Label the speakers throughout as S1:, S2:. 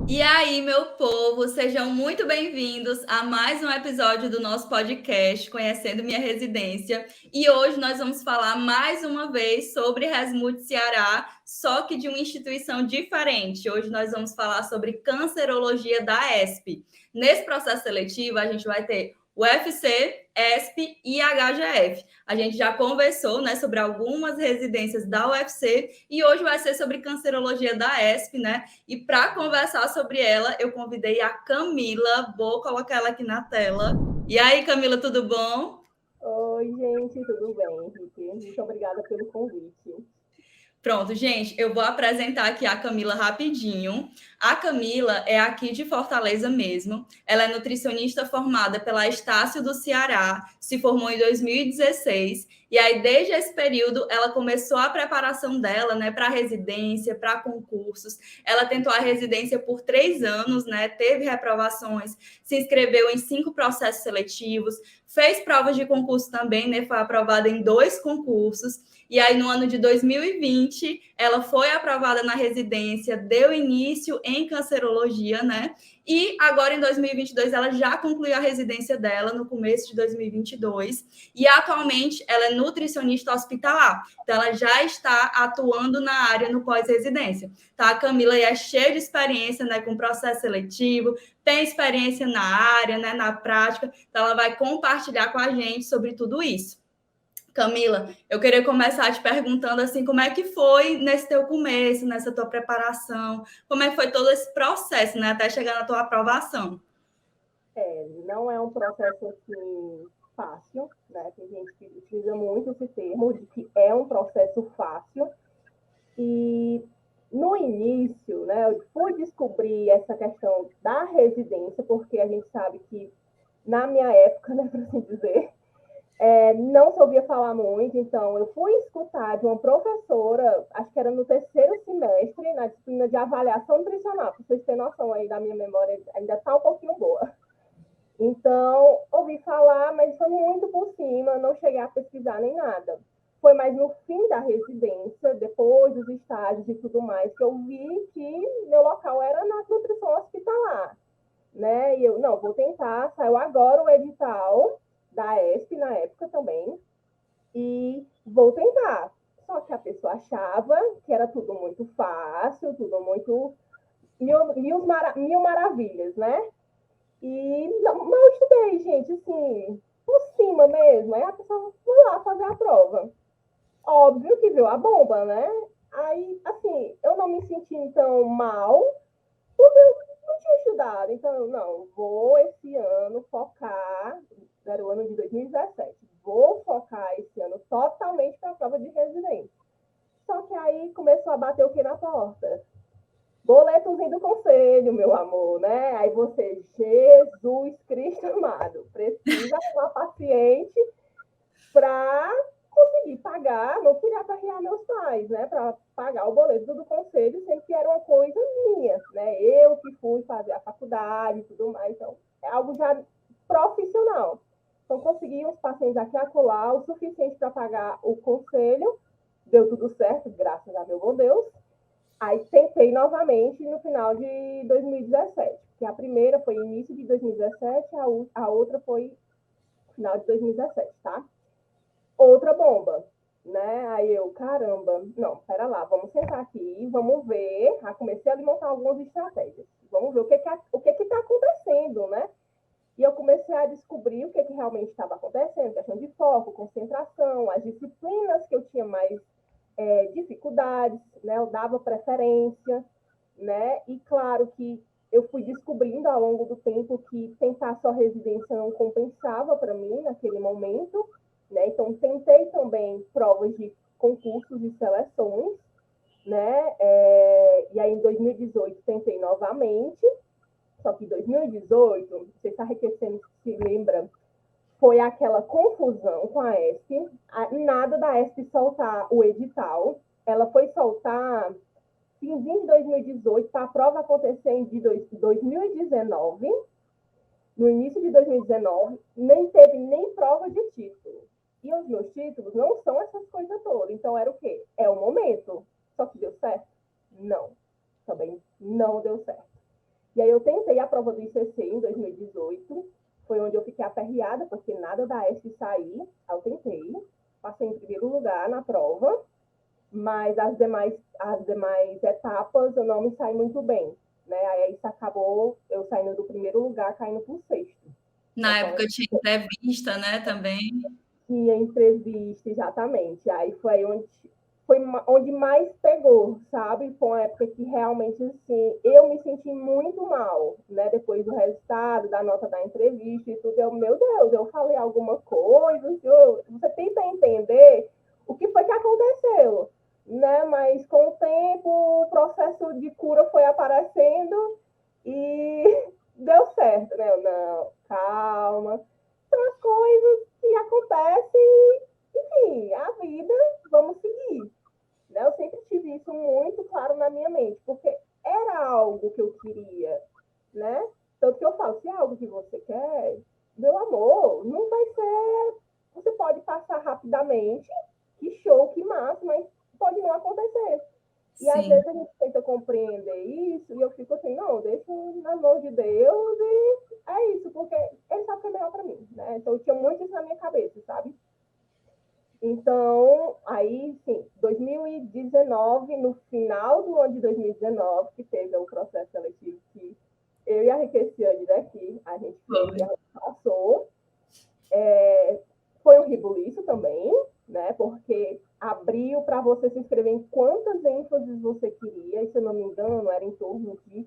S1: E aí, meu povo, sejam muito bem-vindos a mais um episódio do nosso podcast Conhecendo Minha Residência. E hoje nós vamos falar mais uma vez sobre Resmut Ceará, só que de uma instituição diferente. Hoje nós vamos falar sobre cancerologia da ESP. Nesse processo seletivo, a gente vai ter UFC, ESP e HGF. A gente já conversou, né, sobre algumas residências da UFC e hoje vai ser sobre cancerologia da ESP, né? E para conversar sobre ela, eu convidei a Camila. Vou colocar ela aqui na tela. E aí, Camila, tudo bom?
S2: Oi, gente, tudo bem, Henrique? Muito obrigada pelo convite.
S1: Pronto, gente, eu vou apresentar aqui a Camila rapidinho. A Camila é aqui de Fortaleza mesmo. Ela é nutricionista formada pela Estácio do Ceará, se formou em 2016. E aí, desde esse período, ela começou a preparação dela, né, para residência, para concursos. Ela tentou a residência por 3 anos, né, teve reprovações, se inscreveu em 5 processos seletivos, fez provas de concurso também, né, foi aprovada em 2 concursos. E aí, no ano de 2020, ela foi aprovada na residência, deu início em cancerologia, né? E agora, em 2022, ela já concluiu a residência dela, no começo de 2022. E atualmente, ela é nutricionista hospitalar. Então, ela já está atuando na área no pós-residência. Tá? A Camila é cheia de experiência, né, com processo seletivo, tem experiência na área, né, na prática. Então, ela vai compartilhar com a gente sobre tudo isso. Camila, eu queria começar te perguntando assim, como é que foi nesse teu começo, nessa tua preparação, como é que foi todo esse processo, né, até chegar na tua aprovação?
S2: Não é um processo assim fácil, né? Tem gente que utiliza muito esse termo de que é um processo fácil. E no início, né, eu fui descobrir essa questão da residência, porque a gente sabe que na minha época, né, por assim dizer, não se ouvia falar muito, então eu fui escutar de uma professora, acho que era no terceiro semestre, na disciplina de avaliação nutricional, para vocês terem noção aí da minha memória, ainda está um pouquinho boa. Então, ouvi falar, mas foi muito por cima, não cheguei a pesquisar nem nada. Foi mais no fim da residência, depois dos estágios e tudo mais, que eu vi que meu local era na nutrição hospitalar, né? E eu, não, vou tentar, saiu agora o edital da ESP na época também, e vou tentar. Só que a pessoa achava que era tudo muito fácil, tudo muito mil maravilhas, né? E mal estudei, gente, assim, por cima mesmo. Aí a pessoa foi lá fazer a prova. Óbvio que viu a bomba, né? Aí, assim, eu não me senti tão mal, porque eu não tinha estudado. Então, eu não, vou esse ano focar, era o ano de 2017, vou focar esse ano totalmente para a prova de residência. Só que aí começou a bater o que na porta? Boletozinho do conselho, meu amor, né? Aí você, Jesus Cristo amado, precisa uma paciente para conseguir pagar, não queria aperrear meus pais, né? Para pagar o boleto do conselho, sempre que era uma coisa minha, né? Eu que fui fazer a faculdade e tudo mais, então é algo já profissional. Então, consegui uns pacientes aqui a colar o suficiente para pagar o conselho, deu tudo certo, graças a meu bom Deus. Aí tentei novamente no final de 2017, que a primeira foi início de 2017, a outra foi final de 2017, tá? Outra bomba, né? Aí eu, caramba, não, pera lá, vamos sentar aqui, vamos ver. Aí comecei a montar algumas estratégias. Vamos ver o que está acontecendo, né? E eu comecei a descobrir o que realmente estava acontecendo, questão de foco, concentração, as disciplinas que eu tinha mais dificuldades, né? Eu dava preferência, né? E claro que eu fui descobrindo ao longo do tempo que tentar só residência não compensava para mim naquele momento, né? Então tentei também provas de concursos e seleções, né? E aí em 2018 tentei novamente, só que em 2018, você está enriquecendo, se lembra, foi aquela confusão com a ESP, nada da ESP soltar o edital, ela foi soltar finzinho de 2018, para a prova acontecer em 2019, no início de 2019, nem teve nem prova de título. E os meus títulos não são essas coisas todas. Então, era o quê? é o momento. Só que deu certo? Não. Também não deu certo. E aí eu tentei a prova do ICC em 2018, foi onde eu fiquei aperreada, porque nada da ESP sair. Aí eu tentei, passei em primeiro lugar na prova, mas as demais etapas eu não me saí muito bem. Né? Aí isso acabou eu saindo do primeiro lugar, caindo para o sexto.
S1: Na época tinha entrevista, né, também.
S2: Tinha entrevista, exatamente. Aí foi onde mais pegou, sabe? Foi uma época que realmente, assim, eu me senti muito mal, né? Depois do resultado, da nota da entrevista e tudo. Meu Deus, eu falei alguma coisa, você tenta entender o que foi que aconteceu, né? Mas com o tempo, o processo de cura foi aparecendo e deu certo, né? Não, calma. São as coisas que acontecem, enfim, a vida, vamos seguir. Né? Eu sempre tive isso muito claro na minha mente, porque era algo que eu queria, né? Tanto que eu falo, se é algo que você quer, meu amor, não vai ser. Você pode passar rapidamente, que show, que massa, mas pode não acontecer. E às
S1: Sim.
S2: vezes a gente tenta compreender isso, e eu fico assim, não, deixa na mão de Deus e é isso, porque ele sabe o que é melhor para mim, né? Então eu tinha muito isso na minha cabeça, sabe? Então, aí, sim, 2019, no final do ano de 2019, que teve o processo seletivo que eu e a Riqueciane daqui, a gente fez e a gente passou. Foi um ribuliço também, né? Porque abriu para você se inscrever em quantas ênfases você queria, e se eu não me engano, era em torno de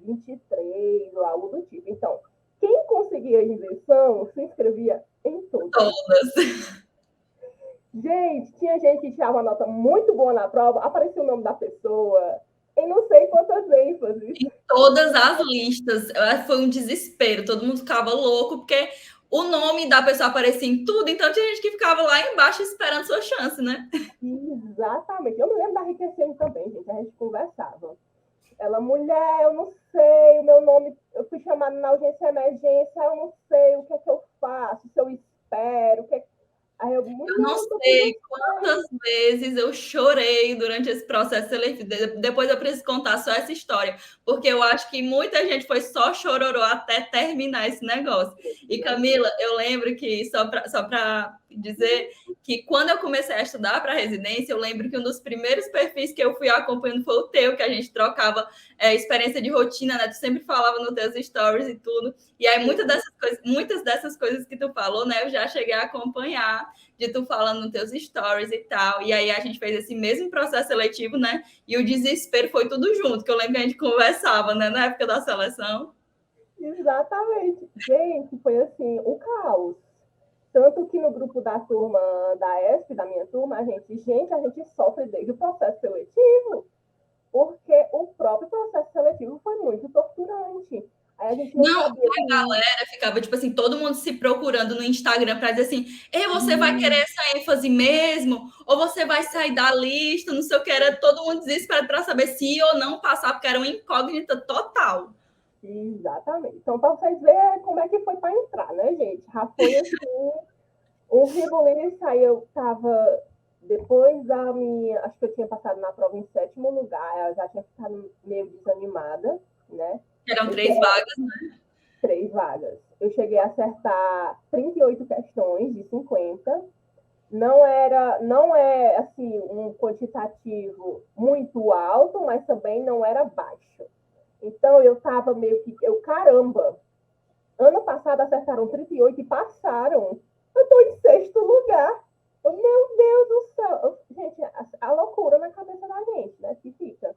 S2: 23 ou algo do tipo. Então, quem conseguia a isenção se inscrevia em todas.
S1: Todas.
S2: Gente, tinha gente que tirava uma nota muito boa na prova, aparecia o nome da pessoa em não sei quantas ênfases.
S1: Em todas as listas. Foi um desespero. Todo mundo ficava louco, porque o nome da pessoa aparecia em tudo, então tinha gente que ficava lá embaixo esperando sua chance, né?
S2: Exatamente. Eu me lembro da Riquecendo também, gente, a gente conversava. Ela, mulher, eu não sei, o meu nome, eu fui chamada na audiência de emergência, eu não sei o que é que eu faço, se eu espero, o que é que... Aí eu,
S1: Eu não
S2: mulher, eu tô com
S1: sei
S2: você.
S1: quantas vezes eu chorei durante esse processo seletivo. Depois eu preciso contar só essa história, porque eu acho que muita gente foi só chororô até terminar esse negócio. E Camila, eu lembro que, só para dizer, que quando eu comecei a estudar para residência, eu lembro que um dos primeiros perfis que eu fui acompanhando foi o teu, que a gente trocava experiência de rotina, né? Tu sempre falava nos teus stories e tudo. E aí muitas dessas coisas que tu falou, né? Eu já cheguei a acompanhar de tu falando nos teus stories e tal. E aí a gente fez esse mesmo processo seletivo, né? E o desespero foi tudo junto, que eu lembro que a gente conversava, né? Na época da seleção.
S2: Exatamente. Gente, foi assim, um caos. Tanto que no grupo da turma da ESP, da minha turma, a gente sofre desde o processo seletivo, porque o próprio processo seletivo foi muito torturante. Aí a gente não
S1: Não,
S2: sabia
S1: a
S2: que
S1: galera ficava, tipo assim, todo mundo se procurando no Instagram para dizer assim: Ei, você vai querer essa ênfase mesmo? Ou você vai sair da lista? Não sei o que. Era todo mundo desesperado para saber se ia ou não passar, porque era uma incógnita total.
S2: Exatamente. Então, para vocês verem como é que foi para entrar, né, gente? Já foi assim, um ribuliço. Aí eu estava, depois da minha, acho que eu tinha passado na prova em sétimo lugar, eu já tinha ficado meio desanimada, né?
S1: Eram
S2: Eu
S1: 3 vagas.
S2: 3 vagas. Eu cheguei a acertar 38 questões de 50. Não é assim um quantitativo muito alto, mas também não era baixo. Então eu estava meio que, caramba, ano passado acertaram 38 e passaram. Eu estou em sexto lugar. Meu Deus do céu. Gente, a loucura na cabeça da gente, né? Que fica.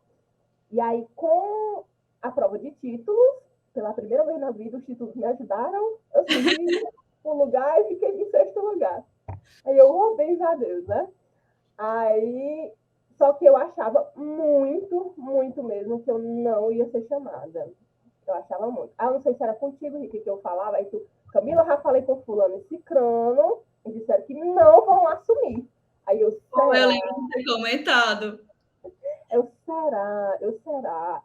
S2: E aí, com a prova de títulos, pela primeira vez na vida, os títulos me ajudaram. Eu subi um lugar e fiquei em sexto lugar. Aí eu, bens a Deus, né? Aí, só que eu achava muito, muito mesmo que eu não ia ser chamada. Eu achava muito. Ah, eu não sei se era contigo, Rick, que eu falava. Aí tu, Camila, já falei com fulano e cicrano, e disseram que não vão assumir. Aí eu,
S1: Pô, eu
S2: será?
S1: lembro de ter comentado.
S2: Eu, será?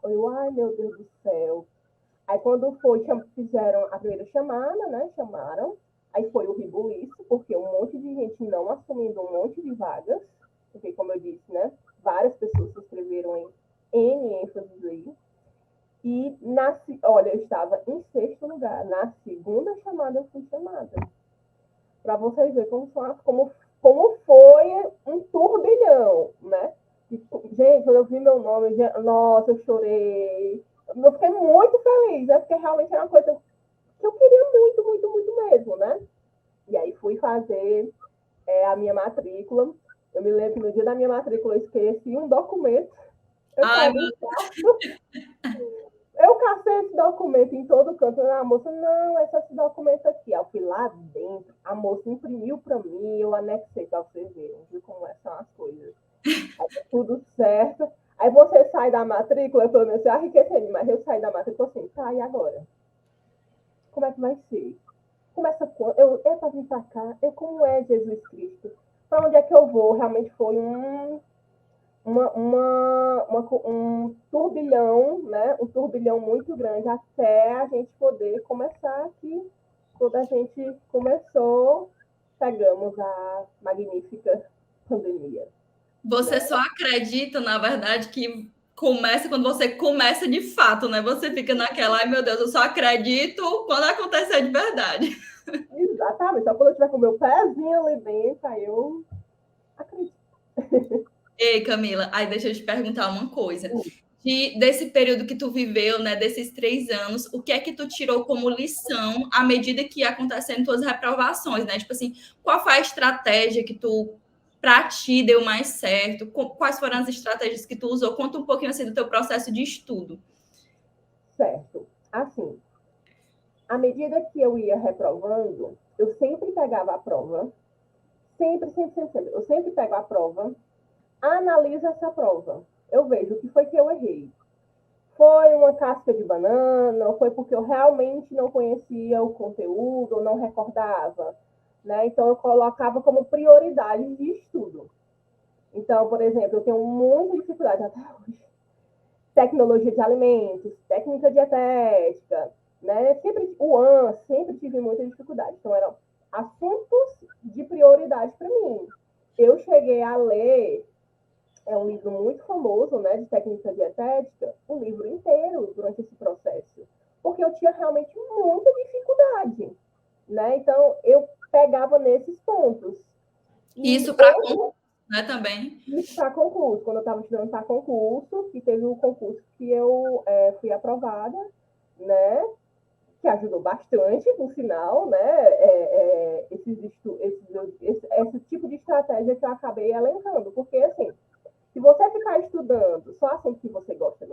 S2: Eu, ai, meu Deus do céu. Aí quando fizeram a primeira chamada, né? Chamaram. Aí foi o ribuliço, porque um monte de gente não assumindo um monte de vagas. Porque, como eu disse, disse, né? Várias pessoas se inscreveram em N ênfases aí. E, olha, eu estava em 6º lugar. Na segunda chamada, eu fui chamada. Para vocês verem como foi um turbilhão, né? E, gente, quando eu vi meu nome, nossa, eu chorei. Eu fiquei muito feliz, né? Porque realmente era uma coisa que eu queria muito, muito, muito mesmo, né? E aí fui fazer a minha matrícula. Eu me lembro que no dia da minha matrícula eu esqueci um documento. Eu cacei esse documento em todo canto. A moça, não, é só esse documento aqui. Eu fui lá dentro, a moça imprimiu para mim, eu anexei para vocês verem, viu como são as coisas. Aí, tudo certo. Aí você sai da matrícula, pelo menos eu enriqueci, mas eu saí da matrícula assim, tá, e agora? Como é que vai ser? Começa quando? É para vir para cá? Como é Jesus Cristo? Para onde é que eu vou? Realmente foi um turbilhão, né? Um turbilhão muito grande até a gente poder começar aqui. Quando a gente começou, pegamos a magnífica pandemia.
S1: Você só acredita, na verdade, que começa quando você começa de fato, né? Você fica naquela, ai meu Deus, eu só acredito quando acontecer de verdade.
S2: Exatamente. Só quando eu estiver com o meu pezinho ali dentro, aí eu acredito.
S1: Ei, Camila, aí deixa eu te perguntar uma coisa. Desse período que tu viveu, né, desses 3 anos, o que é que tu tirou como lição à medida que ia acontecendo tuas reprovações, né? Tipo assim, qual foi a estratégia que tu, para ti, deu mais certo? Quais foram as estratégias que tu usou? Conta um pouquinho assim do teu processo de estudo.
S2: Certo. Assim, à medida que eu ia reprovando, eu sempre pegava a prova, sempre. Eu sempre pego a prova, analiso essa prova. Eu vejo o que foi que eu errei. Foi uma casca de banana, ou foi porque eu realmente não conhecia o conteúdo, ou não recordava, né? Então, eu colocava como prioridade de estudo. Então, por exemplo, eu tenho muita dificuldade até hoje. Tecnologia de alimentos, técnica dietética, né? Sempre tive muita dificuldade. Então, eram assuntos de prioridade para mim. Eu cheguei a ler um livro muito famoso, né, de técnica dietética, um livro inteiro durante esse processo, porque eu tinha realmente muita dificuldade, né? Então, eu pegava nesses pontos.
S1: Isso para concurso, né, também.
S2: Isso para concurso, quando eu estava estudando para concurso, que teve um concurso que eu fui aprovada, né? Que ajudou bastante, por sinal, né? Esse tipo de estratégia que eu acabei elencando, porque assim, se você ficar estudando só assunto que você gosta,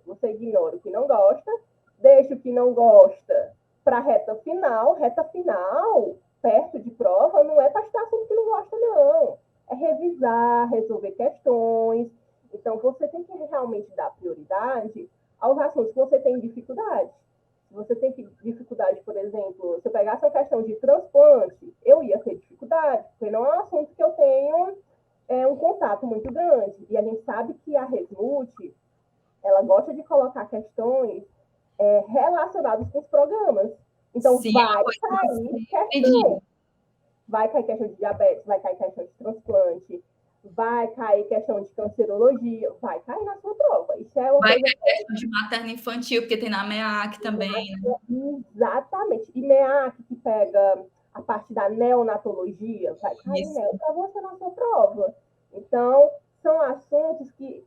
S2: você ignora o que não gosta, deixa o que não gosta para reta final, perto de prova, não é para estudar assunto que não gosta, não. É revisar, resolver questões. Então, você tem que realmente dar prioridade aos assuntos que você tem dificuldade. Se você tem dificuldade, por exemplo, se eu pegasse a questão de transplante, eu ia ter dificuldade, porque não é um assunto que eu tenho um contato muito grande. E a gente sabe que a Resmut, ela gosta de colocar questões relacionadas com os programas. Então,
S1: Sim,
S2: vai cair questão. Vai cair questão de diabetes, vai cair questão de transplante, vai cair questão de cancerologia, vai cair na sua prova. Isso é uma
S1: vai
S2: coisa
S1: cair questão de materno infantil, porque tem na MEAC também.
S2: Né? Exatamente. E MEAC, que pega a parte da neonatologia, vai cair para você na sua prova. Então, são assuntos que...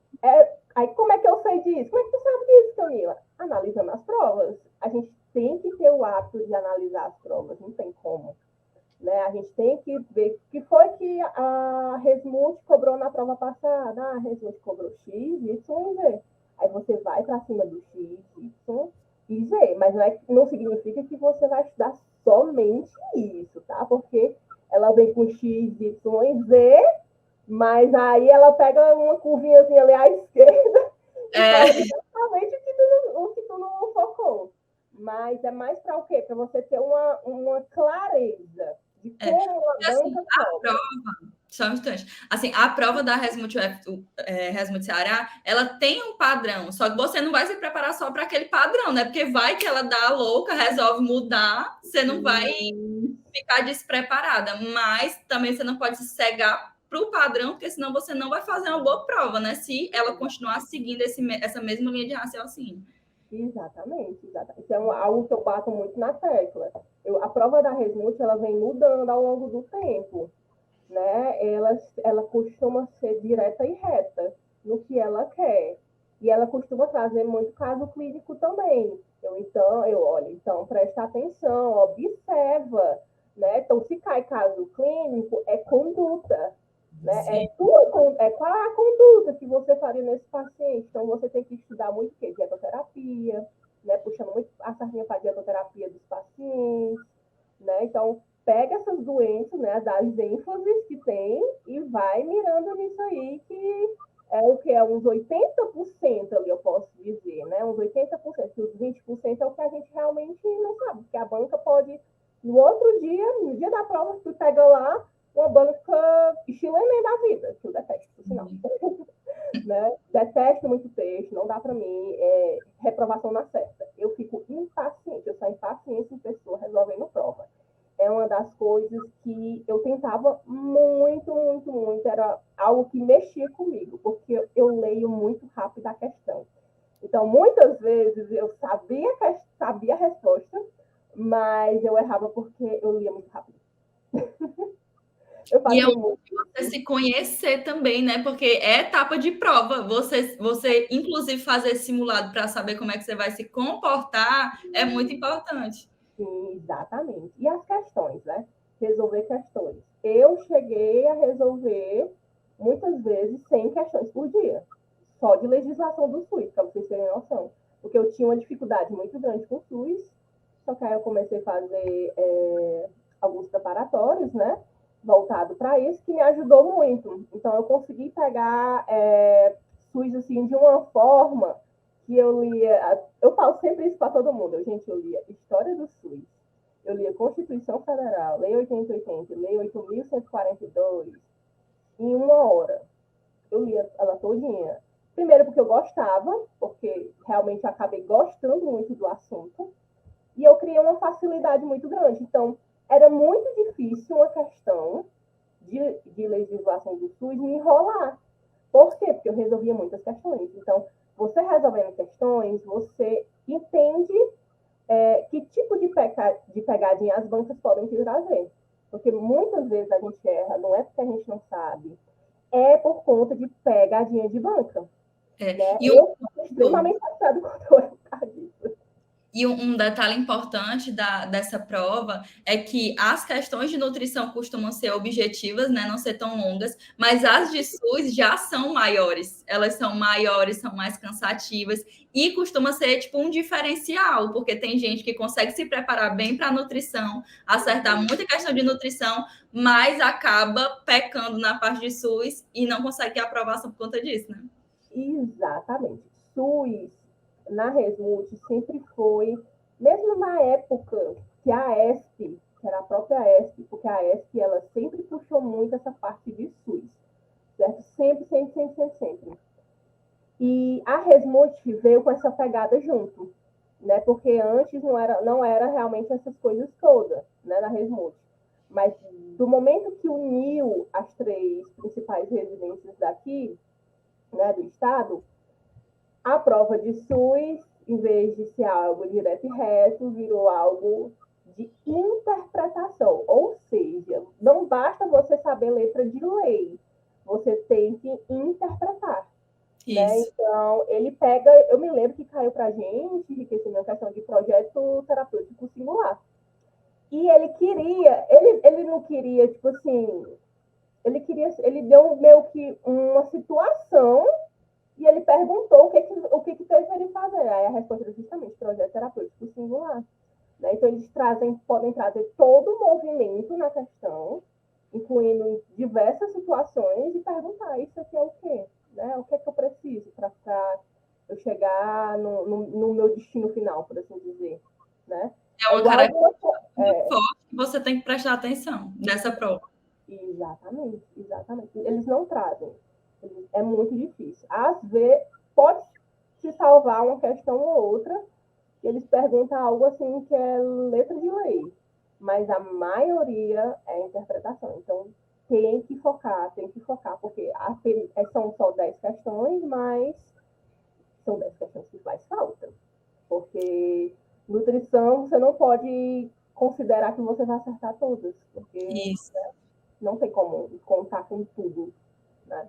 S2: Aí, como é que eu sei disso? Como é que tu sabe disso, Camila? Analisando as provas. A gente tem que ter o hábito de analisar as provas, não tem como. Né? A gente tem que ver o que foi que a Resmut cobrou na prova passada. A Resmut cobrou X, Y e Z. Aí você vai para cima do X, Y e Z. Mas não significa que você vai estudar somente isso, tá? Porque ela vem com X, Y e Z, mas aí ela pega uma curvinhazinha ali à esquerda e fala exatamente o que tu não focou. Mas é mais para o quê? Para você ter uma clareza de como uma banca cobra.
S1: Só um instante. Assim, a prova da Resmut Ceará, ela tem um padrão, só que você não vai se preparar só para aquele padrão, né? Porque vai que ela dá a louca, resolve mudar, você não vai ficar despreparada, mas também você não pode se cegar para o padrão, porque senão você não vai fazer uma boa prova, né? Se ela continuar seguindo essa mesma linha de raciocínio.
S2: Exatamente, exatamente. Isso é algo que eu bato muito na tecla. A prova da Resmut, ela vem mudando ao longo do tempo, né? Ela costuma ser direta e reta no que ela quer. E ela costuma trazer muito caso clínico também. Então, presta atenção, observa, né? Então, se cai caso clínico, é conduta, né? Qual é a conduta que você faria nesse paciente? Então, você tem que estudar muito o quê? Dietoterapia, né? Puxando muito a sardinha para a dietoterapia dos pacientes, né? Então, pega essas doenças, né, das ênfases que tem e vai mirando nisso aí, que é o que é uns 80% ali, eu posso dizer, né? Uns 80%, os 20% é o que a gente realmente não sabe, porque a banca pode, no outro dia, no dia da prova, tu pega lá uma banca chilena da vida, que eu detesto, por sinal. Né? Detesto muito texto, não dá para mim, reprovação na certa. Eu fico impaciente, eu sou impaciente em pessoa resolvendo prova. É uma das coisas que eu tentava muito, muito, muito, era algo que mexia comigo, porque eu leio muito rápido a questão. Então, muitas vezes eu sabia a resposta, mas eu errava porque eu lia muito rápido.
S1: E é você se conhecer também, né? Porque é etapa de prova. Você inclusive, fazer simulado para saber como é que você vai se comportar é muito importante.
S2: Sim, exatamente. E as questões, né? Resolver questões. Eu cheguei a resolver, muitas vezes, 100 questões por dia. Só de legislação do SUS, para vocês terem noção. Porque eu tinha uma dificuldade muito grande com o SUS, só que aí eu comecei a fazer alguns preparatórios, né? Voltado para isso, que me ajudou muito. Então, eu consegui pegar SUS, assim, de uma forma que eu lia... Eu falo sempre isso para todo mundo. Eu lia História do SUS, eu lia Constituição Federal, Lei 8080, Lei 8.142, em uma hora. Eu lia ela todinha. Primeiro porque eu gostava, porque realmente acabei gostando muito do assunto, e eu criei uma facilidade muito grande. Então, era muito difícil uma questão de legislação do SUS me enrolar. Por quê? Porque eu resolvia muitas questões. Então, você resolvendo questões, você entende que tipo de pegadinha as bancas podem te trazer. Porque muitas vezes a gente erra, não é porque a gente não sabe, é por conta de pegadinha de banca. Né?
S1: E
S2: eu sou extremamente assustado quando eu erro por causa disso.
S1: E um detalhe importante dessa prova é que as questões de nutrição costumam ser objetivas, né, não ser tão longas, mas as de SUS já são maiores. Elas são maiores, são mais cansativas e costuma ser tipo um diferencial, porque tem gente que consegue se preparar bem para a nutrição, acertar muita questão de nutrição, mas acaba pecando na parte de SUS e não consegue ter aprovação por conta disso, né?
S2: Exatamente. SUS, na Resmut, sempre foi, mesmo na época que a ESP, que era a própria ESP, porque a ESP ela sempre puxou muito essa parte de SUS, certo? Sempre, sempre, sempre, sempre, sempre. E a Resmut veio com essa pegada junto, né? Porque antes não era realmente essas coisas todas, né, na Resmut. Mas do momento que uniu as três principais residências daqui, né, do estado, a prova de SUS, em vez de ser algo direto e reto, virou algo de interpretação. Ou seja, não basta você saber letra de lei, você tem que interpretar. Né? Então, ele pega, eu me lembro que caiu para a gente, enriquecimento, questão de projeto terapêutico singular. E ele não queria, tipo assim, ele deu meio que uma situação e ele perguntou o que teve para ele fazer. Aí a resposta era justamente projeto terapêutico singular. Né? Então, eles podem trazer todo o movimento na questão, incluindo diversas situações, e perguntar: isso aqui é o quê? Né? O que é que eu preciso para eu chegar no meu destino final, por assim dizer? Né?
S1: É uma característica muito forte que você tem que prestar atenção nessa prova.
S2: Exatamente, exatamente. Eles não trazem. É muito difícil. Às vezes, pode se salvar uma questão ou outra, e eles perguntam algo assim que é letra de lei, mas a maioria é interpretação. Então, tem que focar, porque são só 10 questões, mas são 10 questões que faz falta. Porque nutrição, você não pode considerar que você vai acertar todas, porque
S1: Isso.
S2: não tem como contar com tudo, né?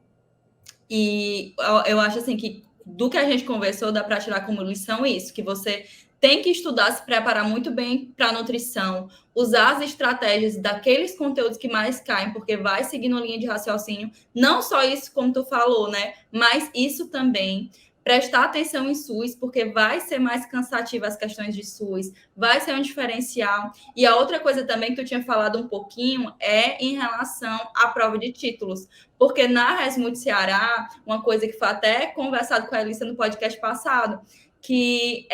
S1: E eu acho assim que do que a gente conversou, dá para tirar como lição isso, que você tem que estudar, se preparar muito bem para a nutrição, usar as estratégias daqueles conteúdos que mais caem, porque vai seguindo a linha de raciocínio. Não só isso, como tu falou, né? Mas isso também. Prestar atenção em SUS, porque vai ser mais cansativo as questões de SUS, vai ser um diferencial. E a outra coisa também que tu tinha falado um pouquinho é em relação à prova de títulos. Porque na Resmut Ceará, uma coisa que foi até conversado com a Elissa no podcast passado, que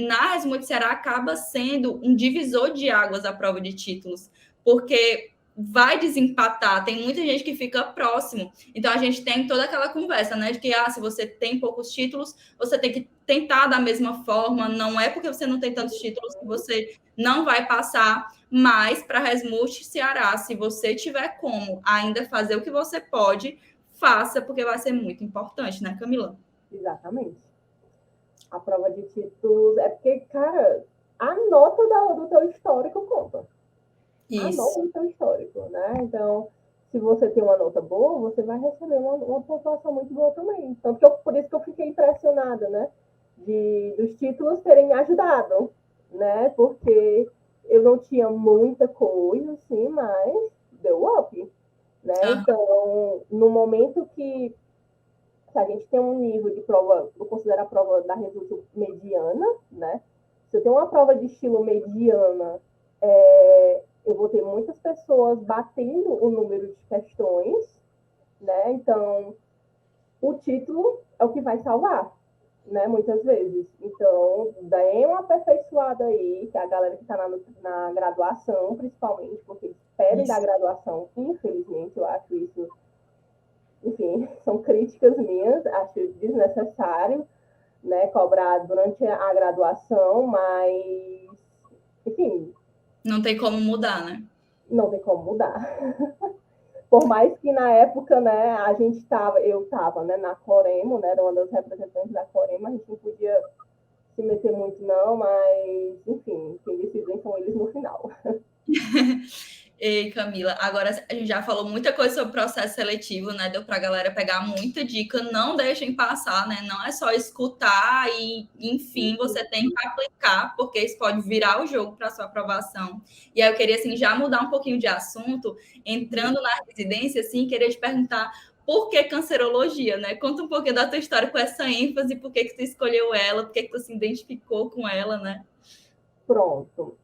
S1: na Resmut Ceará acaba sendo um divisor de águas a prova de títulos, porque vai desempatar, tem muita gente que fica próximo. Então a gente tem toda aquela conversa, né, de que se você tem poucos títulos, você tem que tentar da mesma forma, não é porque você não tem tantos títulos que você não vai passar, mas para Resmut Ceará, se você tiver como ainda fazer o que você pode, faça, porque vai ser muito importante, né, Camila?
S2: Exatamente. A prova de títulos é porque, cara, a nota do teu histórico conta.
S1: Isso.
S2: A nota do teu histórico, né? Então, se você tem uma nota boa, você vai receber uma pontuação muito boa também. Então, por isso que eu fiquei impressionada, né? Dos títulos terem me ajudado, né? Porque eu não tinha muita coisa, assim, mas deu up, né? Então, no momento que se a gente tem um nível de prova, eu considero a prova da Result mediana, né? Se eu tenho uma prova de estilo mediana, eu vou ter muitas pessoas batendo o número de questões, né? Então, o título é o que vai salvar, né? Muitas vezes. Então, daí uma aperfeiçoada aí, que é a galera que está na graduação, principalmente, porque eles pedem da graduação, infelizmente, eu acho isso, enfim, são críticas minhas, acho desnecessário, né, cobrar durante a graduação, mas, enfim...
S1: Não tem como mudar, né?
S2: Não tem como mudar. Por mais que na época, né, eu estava, né, na Coremo, né, era uma das representantes da Coremo, a gente não podia se meter muito não, mas, enfim, quem decidem são eles no final.
S1: Ei, Camila, agora a gente já falou muita coisa sobre processo seletivo, né? Deu para a galera pegar muita dica. Não deixem passar, né? Não é só escutar e, enfim, você tem que aplicar, porque isso pode virar o jogo para sua aprovação. E aí eu queria, assim, já mudar um pouquinho de assunto, entrando na residência, assim, queria te perguntar por que cancerologia, né? Conta um pouquinho da tua história com essa ênfase, por que tu escolheu ela, por que tu se identificou com ela, né?
S2: Pronto.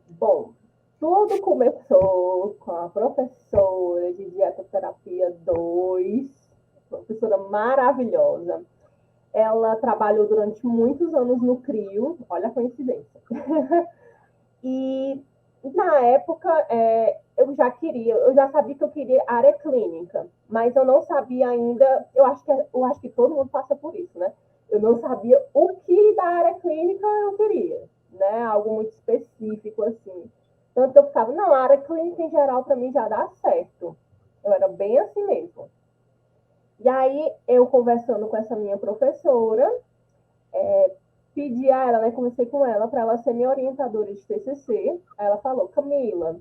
S2: Bom, tudo começou com a professora de dietoterapia 2, professora maravilhosa. Ela trabalhou durante muitos anos no CRIO, olha a coincidência. E na época eu já sabia que eu queria área clínica, mas eu não sabia ainda, eu acho que todo mundo passa por isso, né? Eu não sabia o que da área clínica eu queria, né? Algo muito específico, assim. Tanto que eu ficava, não, a área clínica em geral para mim já dá certo. Eu era bem assim mesmo. E aí, eu conversando com essa minha professora, pedi a ela, né, conversei com ela para ela ser minha orientadora de TCC. Aí ela falou, Camila,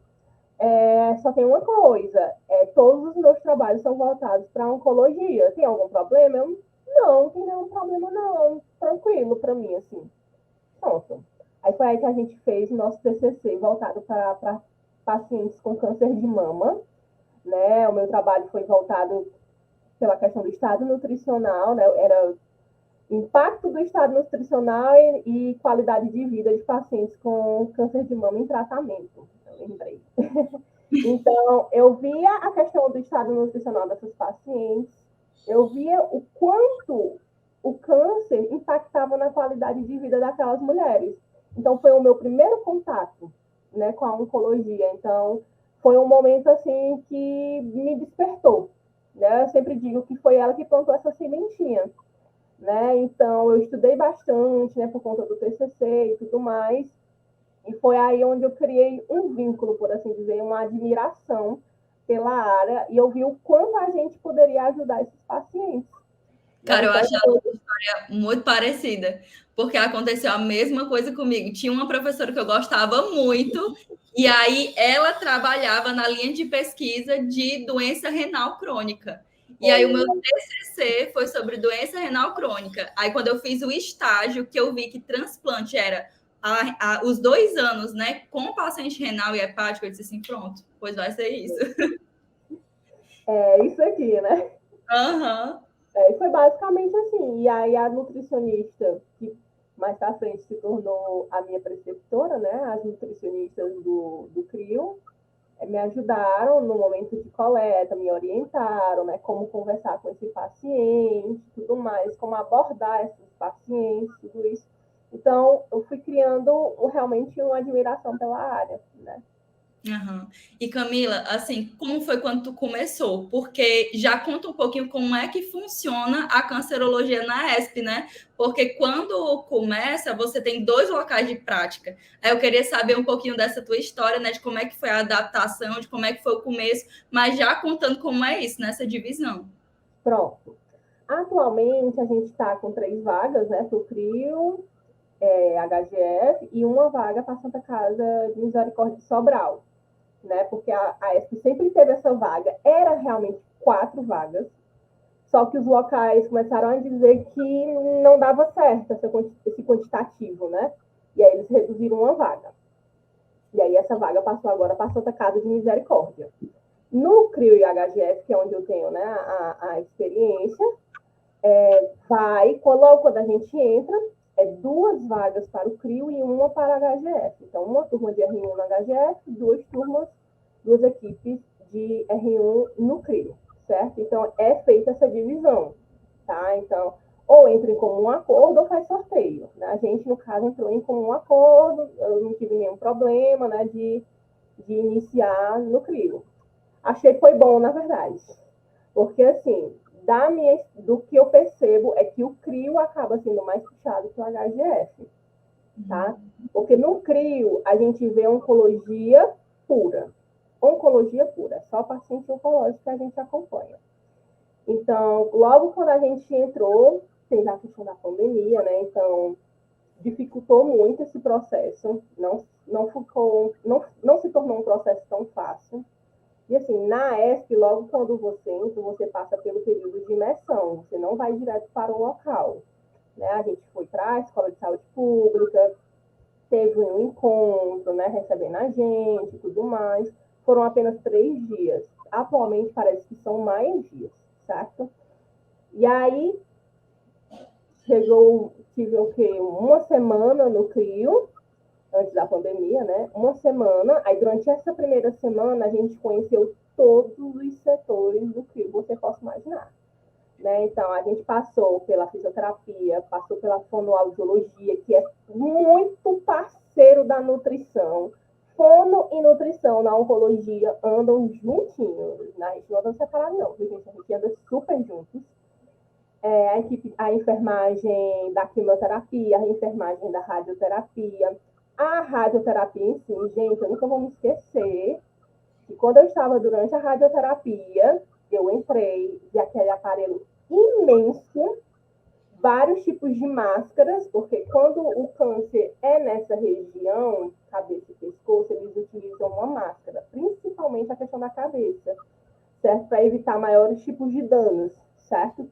S2: só tem uma coisa, todos os meus trabalhos são voltados para oncologia. Tem algum problema? Eu, não tem nenhum problema não, tranquilo para mim, assim. Pronto. Aí foi aí que a gente fez o nosso TCC voltado para pacientes com câncer de mama, né? O meu trabalho foi voltado pela questão do estado nutricional, né? Era impacto do estado nutricional e qualidade de vida de pacientes com câncer de mama em tratamento. Eu lembrei. Então, eu via a questão do estado nutricional dessas pacientes, eu via o quanto o câncer impactava na qualidade de vida daquelas mulheres. Então, foi o meu primeiro contato, né, com a oncologia. Então, foi um momento, assim, que me despertou, né? Eu sempre digo que foi ela que plantou essa sementinha, né? Então, eu estudei bastante, né, por conta do TCC e tudo mais, e foi aí onde eu criei um vínculo, por assim dizer, uma admiração pela área e eu vi o quanto a gente poderia ajudar esses pacientes.
S1: Cara, eu
S2: Então,
S1: acho a história muito parecida, porque aconteceu a mesma coisa comigo. Tinha uma professora que eu gostava muito, e aí ela trabalhava na linha de pesquisa de doença renal crônica. E aí o meu TCC foi sobre doença renal crônica. Aí quando eu fiz o estágio, que eu vi que transplante era os 2 anos, né, com paciente renal e hepático, eu disse assim, pronto, pois vai ser isso.
S2: é isso aqui, né?
S1: Aham.
S2: E foi basicamente assim. E aí a nutricionista, que mais pra frente se tornou a minha preceptora, né? As nutricionistas do CRIO, me ajudaram no momento de coleta, me orientaram, né? Como conversar com esse paciente, tudo mais, como abordar esses pacientes, tudo isso. Então, eu fui criando realmente uma admiração pela área, né?
S1: Uhum. E Camila, assim, como foi quando tu começou? Porque já conta um pouquinho como é que funciona a cancerologia na ESP, né? Porque quando começa, você tem 2 locais de prática. Aí eu queria saber um pouquinho dessa tua história, né? De como é que foi a adaptação, de como é que foi o começo, mas já contando como é isso, nessa divisão.
S2: Pronto. Atualmente, a gente está com 3 vagas, né? Para o CRIO, HGF, e uma vaga para a Santa Casa de Misericórdia de Sobral, né? Porque a ESP sempre teve essa vaga, era realmente 4 vagas, só que os locais começaram a dizer que não dava certo esse quantitativo, né? E aí eles reduziram uma vaga. E aí essa vaga passou agora para a Santa Casa de Misericórdia. No CRIO e HGF, que é onde eu tenho, né, a experiência, logo quando a gente entra, 2 vagas para o CRIO e uma para a HGF. Então, uma turma de R1 no HGF, 2 equipes de R1 no CRIO, certo? Então, é feita essa divisão, tá? Então, ou entra em comum acordo ou faz sorteio, né? A gente, no caso, entrou em comum acordo, eu não tive nenhum problema, né, de iniciar no CRIO. Achei que foi bom, na verdade. Porque, assim, do que eu percebo é que o CRIO acaba sendo mais puxado que o HGF, tá? Porque no CRIO a gente vê oncologia pura. Oncologia pura, só paciente oncológico que a gente acompanha. Então, logo quando a gente entrou, teve a questão da pandemia, né? Então, dificultou muito esse processo, não se tornou um processo tão fácil. E assim, na ESP, logo quando você entra, você passa pelo período de imersão, você não vai direto para o local. Né? A gente foi para a Escola de Saúde Pública, teve um encontro, né, recebendo a gente e tudo mais. Foram apenas 3 dias. Atualmente parece que são mais dias, certo? E aí, tive o quê? Uma semana no CRIO, antes da pandemia, né? Uma semana. Aí, durante essa primeira semana, a gente conheceu todos os setores do que você possa imaginar. Né? Então, a gente passou pela fisioterapia, passou pela fonoaudiologia, que é muito parceiro da nutrição. Fono e nutrição na oncologia andam juntinhos. A gente não anda separado, não. A gente anda super juntos. A enfermagem da quimioterapia, a enfermagem da radioterapia, a radioterapia em si, gente, eu nunca vou me esquecer que quando eu estava durante a radioterapia, eu entrei de aquele aparelho imenso, vários tipos de máscaras, porque quando o câncer é nessa região, cabeça e pescoço, eles utilizam uma máscara, principalmente a questão da cabeça, certo? Para evitar maiores tipos de danos, certo?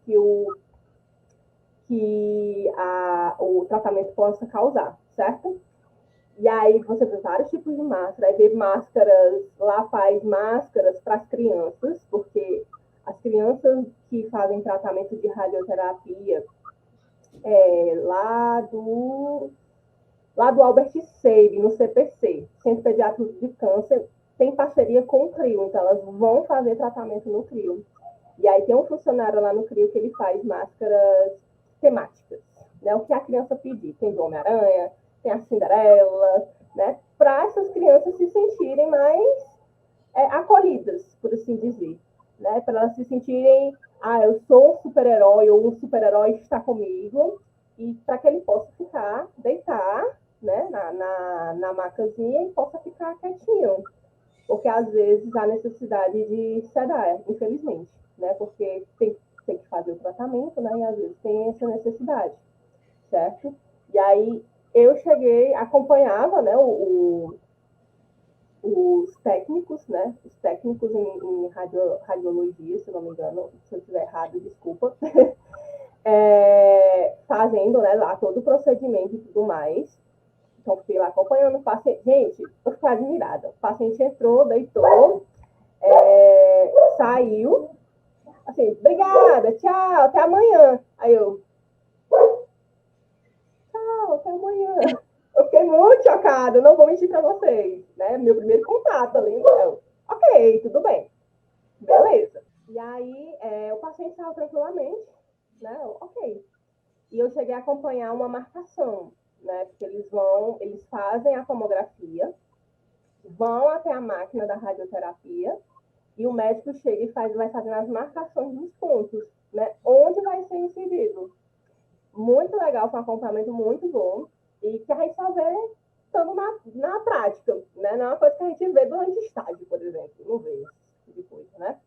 S2: O tratamento possa causar, certo? E aí você vê vários tipos de máscara, aí vê máscaras, lá faz máscaras para as crianças, porque as crianças que fazem tratamento de radioterapia lá do Albert Sabin, no CPC, Centro Pediátrico de Câncer, tem parceria com o CRIO, então elas vão fazer tratamento no CRIO. E aí tem um funcionário lá no CRIO que ele faz máscaras temáticas, né? O que a criança pedir. Tem do Homem-Aranha, tem a Cinderela, né? Para essas crianças se sentirem mais acolhidas, por assim dizer, né? Para elas se sentirem, eu sou um super-herói ou um super-herói está comigo, e para que ele possa deitar, né? Na macazinha e possa ficar quietinho. porque às vezes há necessidade de sedar, infelizmente, né? Porque tem que fazer o tratamento, né? E às vezes tem essa necessidade, certo? E aí eu cheguei, acompanhava, né, os técnicos, né? Os técnicos em radiologia, se não me engano, se eu estiver errado, desculpa, fazendo, né, lá todo o procedimento e tudo mais. Então, fui lá acompanhando o paciente. Gente, eu fiquei admirada. O paciente entrou, deitou, saiu, assim, obrigada, tchau, até amanhã. Aí eu, tchau, até amanhã. Eu fiquei muito chocada, não vou mentir para vocês, né? Meu primeiro contato ali, então, ok, tudo bem, beleza. E aí, o paciente saiu tranquilamente, né? Ok. E eu cheguei a acompanhar uma marcação, né? Porque eles fazem a tomografia, vão até a máquina da radioterapia e o médico chega e vai fazendo as marcações dos pontos, né? Onde vai ser incidido. Muito legal, foi um acompanhamento muito bom e que a gente só vê estando na prática, né? Não é uma coisa que a gente vê durante o estágio, por exemplo, não vê esse tipo de coisa, né?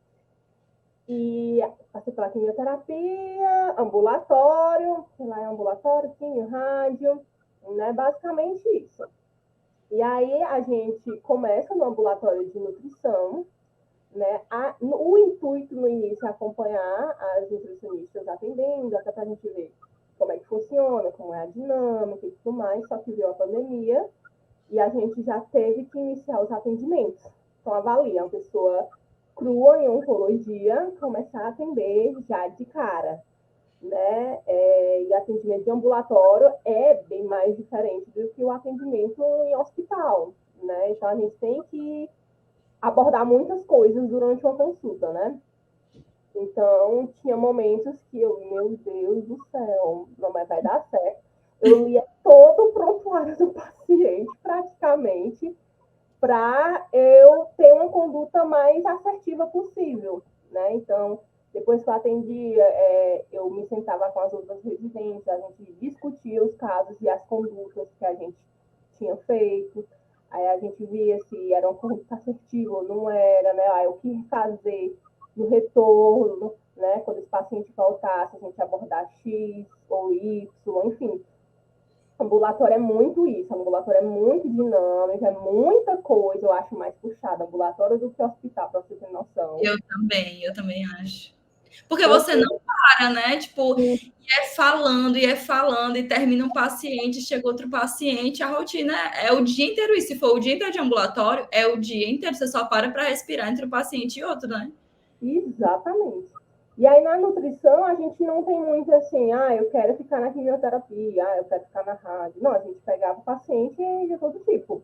S2: E passei pela quimioterapia, ambulatório, sei lá, é ambulatório, quimio, rádio, né? Basicamente isso. E aí a gente começa no ambulatório de nutrição, né? O intuito no início é acompanhar as nutricionistas atendendo, até para a gente ver como é que funciona, como é a dinâmica e tudo mais, só que veio a pandemia e a gente já teve que iniciar os atendimentos. Então, avalia uma pessoa crua em oncologia, começar a atender já de cara, né? E atendimento de ambulatório é bem mais diferente do que o atendimento em hospital, né? Então, a gente tem que abordar muitas coisas durante uma consulta, né? Então, tinha momentos que eu, meu Deus do céu, não vai dar certo. Eu lia todo o prontuário do paciente, praticamente, para eu ter uma conduta mais assertiva possível, né? Então, depois que eu atendia, eu me sentava com as outras residentes, a gente discutia os casos e as condutas que a gente tinha feito, aí a gente via se era uma conduta assertiva ou não era, né? Aí o que fazer no retorno, né? Quando esse paciente voltasse, a gente abordar X ou Y, enfim. Ambulatório é muito isso, ambulatório é muito dinâmico, é muita coisa, eu acho mais puxado ambulatório do que hospital, para você ter noção.
S1: Eu também acho. Porque você não para, né? Tipo, e é falando, e termina um paciente, chega outro paciente, a rotina é o dia inteiro isso. Se for o dia inteiro de ambulatório, é o dia inteiro, você só para respirar entre um paciente e outro, né?
S2: Exatamente. E aí na nutrição a gente não tem muito assim, eu quero ficar na quimioterapia, eu quero ficar na rádio. Não, a gente pegava o paciente de todo tipo.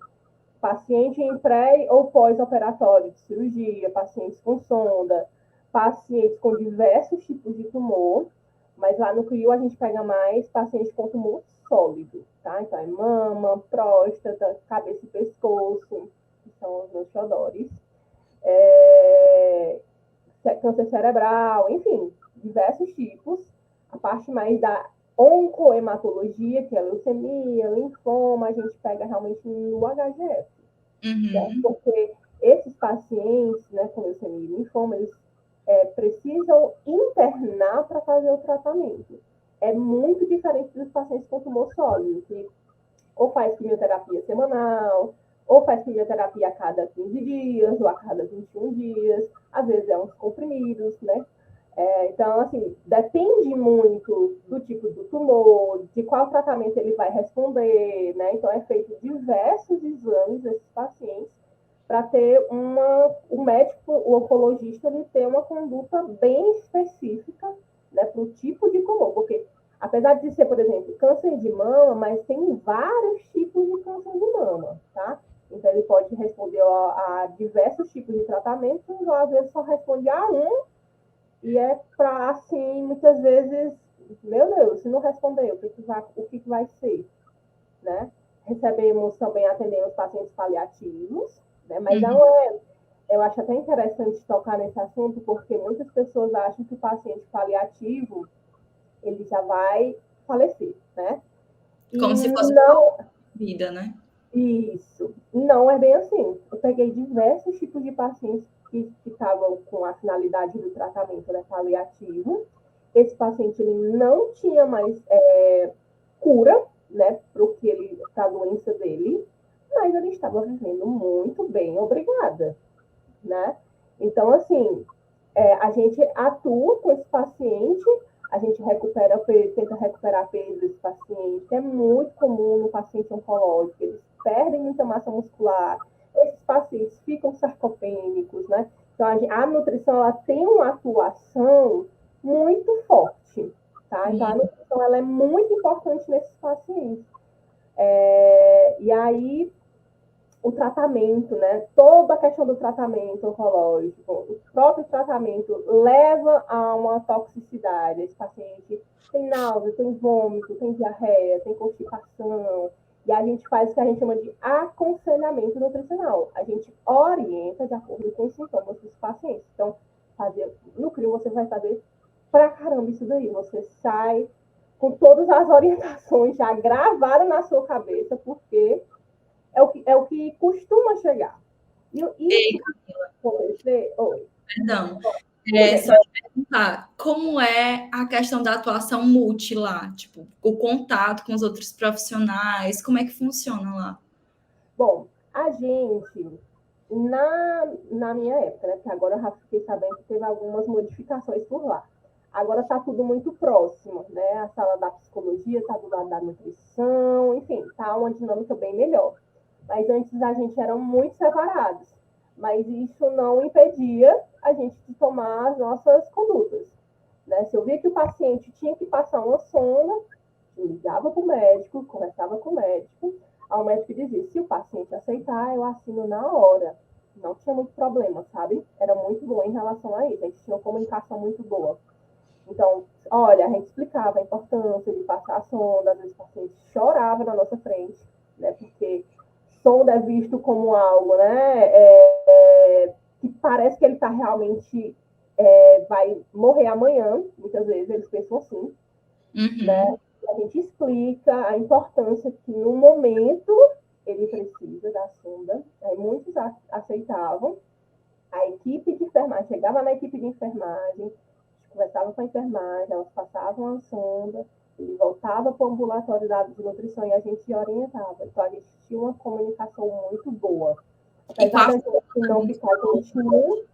S2: Paciente em pré ou pós-operatório de cirurgia, pacientes com sonda, pacientes com diversos tipos de tumor, mas lá no CRIO a gente pega mais pacientes com tumor sólido, tá? Então é mama, próstata, cabeça e pescoço, que são os meus xodóris. Câncer cerebral, enfim, diversos tipos. A parte mais da oncohematologia, que é leucemia, linfoma, a gente pega realmente no HGF. Certo? Porque esses pacientes, né, com leucemia e linfoma, eles precisam internar para fazer o tratamento. É muito diferente dos pacientes com tumor sólido, que ou faz quimioterapia semanal, ou faz quimioterapia a cada 15 dias, ou a cada 21 dias, às vezes é uns comprimidos, né? Então, assim, depende muito do tipo do tumor, de qual tratamento ele vai responder, né? Então, é feito diversos exames desses pacientes para ter o médico, o oncologista, ele ter uma conduta bem específica, né, para o tipo de tumor, porque apesar de ser, por exemplo, câncer de mama, mas tem vários tipos de câncer de mama, tá? Então, ele pode responder a diversos tipos de tratamentos, ou às vezes só responde a um, e é para, assim, muitas vezes, meu Deus, se não responder, o que vai ser, né? Recebemos também, atendemos pacientes paliativos, né? Mas não é, eu acho até interessante tocar nesse assunto, porque muitas pessoas acham que o paciente paliativo, ele já vai falecer, né?
S1: Como se fosse
S2: não,
S1: vida, né?
S2: isso. Não é bem assim. Eu peguei diversos tipos de pacientes que estavam com a finalidade do tratamento, né, paliativo. Esse paciente ele não tinha mais cura, né, para a doença dele, mas ele estava vivendo muito bem, obrigada, né? Então, assim, a gente atua com esse paciente, a gente recupera peso, tenta recuperar peso desse paciente. É muito comum no paciente oncológico, eles perdem muita massa muscular, esses pacientes ficam sarcopênicos, né? Então, a nutrição ela tem uma atuação muito forte, tá? Então, a nutrição ela é muito importante nesses pacientes. E aí, o tratamento, né? Toda a questão do tratamento oncológico, o próprio tratamento leva a uma toxicidade. Esse paciente tem náusea, tem vômito, tem diarreia, tem constipação. E a gente faz o que a gente chama de aconselhamento nutricional. A gente orienta de acordo com os sintomas dos pacientes. Então, no CRIO você vai saber pra caramba isso daí. Você sai com todas as orientações já gravadas na sua cabeça, porque é o que costuma chegar. E isso acontecer. Oi.
S1: Perdão. Só te perguntar, como é a questão da atuação multi lá? Tipo, o contato com os outros profissionais, como é que funciona lá?
S2: Bom, a gente, na minha época, né, porque agora eu já fiquei sabendo que teve algumas modificações por lá. Agora está tudo muito próximo, né? A sala da psicologia está do lado da nutrição, enfim, está uma dinâmica bem melhor. Mas antes a gente era muito separados. Mas isso não impedia a gente de tomar as nossas condutas. Né? Se eu via que o paciente tinha que passar uma sonda, eu ligava para o médico, conversava com o médico, ao médico dizia, se o paciente aceitar, eu assino na hora. Não tinha muito problema, sabe? Era muito bom em relação a isso. A gente tinha uma comunicação muito boa. Então, olha, a gente explicava a importância de passar a sonda, às vezes o paciente chorava na nossa frente, né? Porque sonda é visto como algo, né? Que parece que ele está realmente vai morrer amanhã, muitas vezes eles pensam assim, né? A gente explica a importância que no momento ele precisa da sonda, aí muitos aceitavam, a equipe de enfermagem, chegava na equipe de enfermagem, conversava com a enfermagem, elas passavam a sonda, ele voltava para o ambulatório de nutrição e a gente orientava. Então, a gente tinha uma comunicação muito boa. Apesar da gente não ficar juntinho.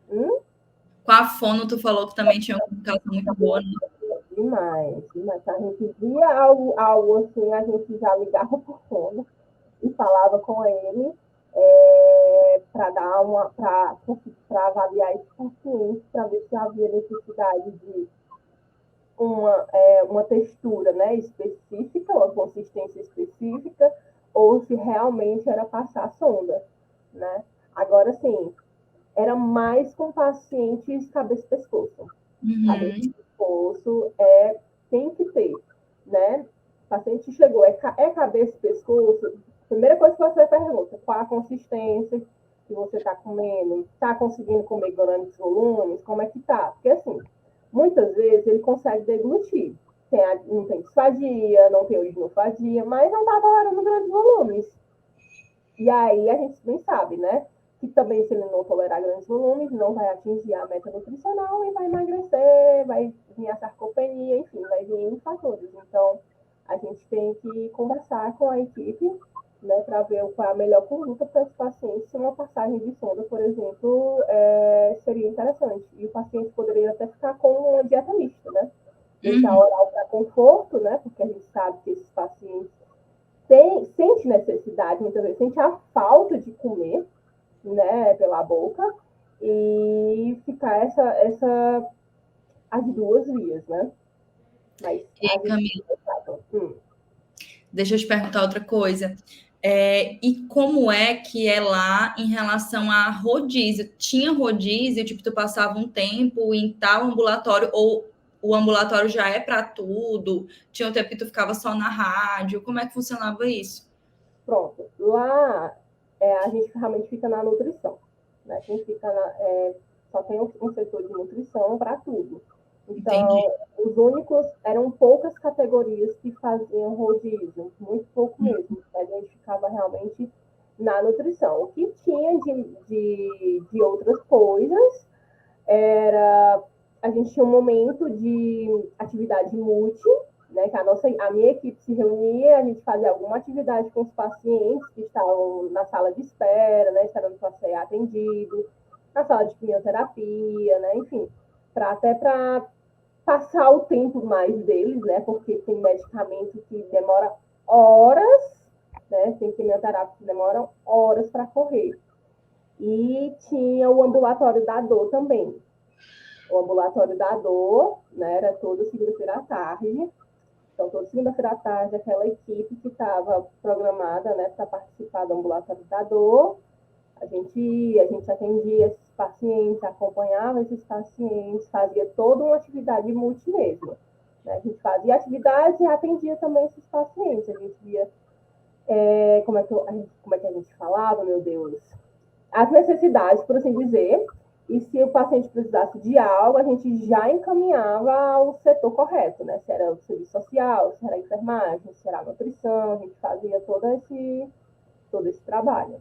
S1: Com a fono, tu falou que também tinha uma comunicação muito boa, né?
S2: Demais, demais. A gente via algo assim, a gente já ligava por fono e falava com ele para dar para avaliar esse paciente, para ver se havia necessidade de uma textura, né, específica, uma consistência específica, ou se realmente era passar a sonda, né? Agora, sim, era mais com pacientes cabeça e pescoço. Cabeça e pescoço tem que ter, né? O paciente chegou, é cabeça e pescoço, primeira coisa que você pergunta, qual a consistência que você está comendo? Está conseguindo comer grandes volumes? Como é que tá? Porque, assim, muitas vezes ele consegue deglutir. Não tem disfagia, não tem orinofagia, mas não está tolerando grandes volumes. E aí a gente bem sabe, né? Que também se ele não tolerar grandes volumes, não vai atingir a meta nutricional e vai emagrecer, vai vir a sarcopenia, enfim, vai vir fatores. Então, a gente tem que conversar com a equipe, né, para ver qual é a melhor conduta para esse paciente. Se uma passagem de sonda, por exemplo, seria interessante. E o paciente poderia até ficar com uma dieta mista, né? Deixar oral para conforto, né? Porque a gente sabe que esses pacientes sente necessidade, muitas vezes sente a falta de comer, né, pela boca, e ficar as duas vias, né? Mas
S1: Camila, deixa eu te perguntar outra coisa. E como é que é lá em relação a rodízio? Tinha rodízio, tipo, tu passava um tempo em tal ambulatório, ou o ambulatório já é para tudo? Tinha um tempo que tu ficava só na rádio? Como é que funcionava isso?
S2: Pronto. Lá, a gente realmente fica na nutrição. Né? Quem fica só tem um setor de nutrição para tudo. Então, eram poucas categorias que faziam rodízio, muito pouco mesmo. A gente ficava realmente na nutrição. O que tinha de outras coisas era... A gente tinha um momento de atividade multi, né, que a minha equipe se reunia, a gente fazia alguma atividade com os pacientes que estavam na sala de espera, né, esperando para ser atendido, na sala de quimioterapia, né, enfim, até para passar o tempo mais deles, né, porque tem medicamento que demora horas, né, tem quimioterapia que demoram horas para correr. E tinha o ambulatório da dor também. O ambulatório da dor, né, era toda segunda-feira à tarde. Então, toda segunda-feira à tarde, aquela equipe que estava programada, né, para participar do ambulatório da dor, a gente atendia esses pacientes, acompanhava esses pacientes, fazia toda uma atividade multi mesmo. Né? A gente fazia atividade e atendia também esses pacientes. A gente via como é que a gente falava, meu Deus, as necessidades, por assim dizer, e se o paciente precisasse de algo, a gente já encaminhava ao setor correto, né? Se era o serviço social, se era a enfermagem, se era a nutrição, a gente fazia todo esse trabalho.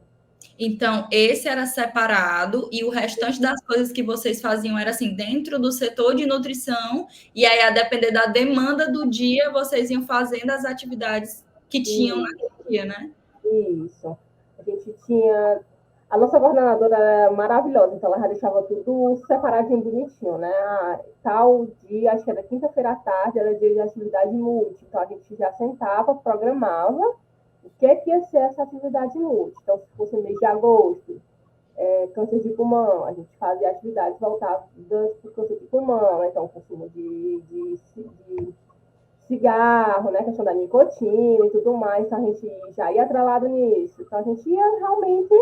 S1: Então, esse era separado e o restante das coisas que vocês faziam era assim, dentro do setor de nutrição, e aí, a depender da demanda do dia, vocês iam fazendo as atividades que tinham naquele dia, né?
S2: Isso. A gente tinha... A nossa coordenadora era maravilhosa, então ela já deixava tudo separadinho, bonitinho, né? Tal dia, acho que era quinta-feira à tarde, era dia de atividade multi. Então a gente já sentava, programava o que ia ser essa atividade multi. Então, se fosse mês de agosto, câncer de pulmão, a gente fazia atividades voltadas para o câncer de pulmão, né? Então, consumo de cigarro, né, questão da nicotina e tudo mais, então a gente já ia atrelado nisso. Então a gente ia realmente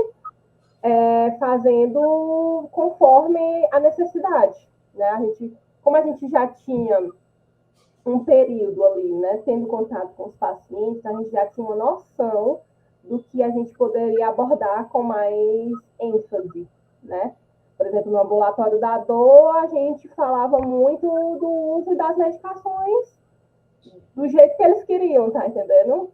S2: fazendo conforme a necessidade, né? Como a gente já tinha um período ali, né, tendo contato com os pacientes, a gente já tinha uma noção do que a gente poderia abordar com mais ênfase, né? Por exemplo, no ambulatório da dor, a gente falava muito do uso das medicações do jeito que eles queriam, tá entendendo?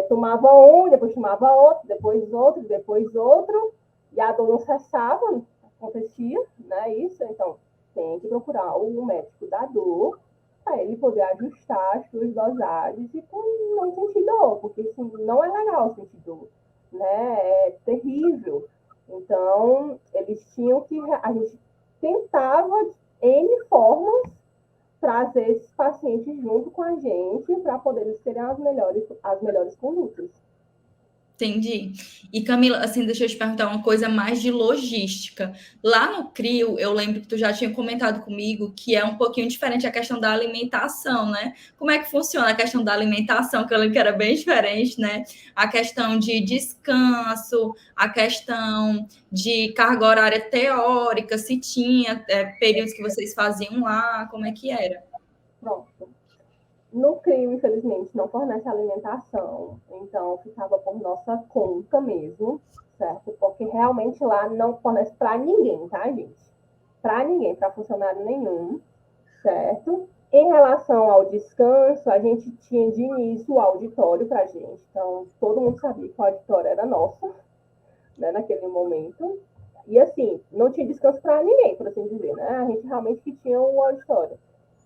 S2: Tomava um, depois tomava outro, depois outro, depois outro, e a dor não cessava, acontecia, né? Isso, então tem que procurar o médico da dor para ele poder ajustar as suas dosagens e não sentir dor, porque assim, não é legal sentir dor, né? É terrível. Então, eles tinham que... A gente tentava N formas trazer esses pacientes junto com a gente para poder eles terem as melhores condutas.
S1: Entendi. E Camila, assim, deixa eu te perguntar uma coisa mais de logística. Lá no CRIO, eu lembro que tu já tinha comentado comigo que é um pouquinho diferente a questão da alimentação, né? Como é que funciona a questão da alimentação? Que eu lembro que era bem diferente, né? A questão de descanso, a questão de carga horária teórica, se tinha períodos que vocês faziam lá, como é que era?
S2: Pronto. No CRIO, infelizmente, não fornece alimentação, então ficava por nossa conta mesmo, certo? Porque realmente lá não fornece para ninguém, tá, gente? Para ninguém, para funcionário nenhum, certo? Em relação ao descanso, a gente tinha de início o auditório para a gente, então todo mundo sabia que o auditório era nosso, né, naquele momento. E assim, não tinha descanso para ninguém, por assim dizer, né? A gente realmente que tinha o auditório.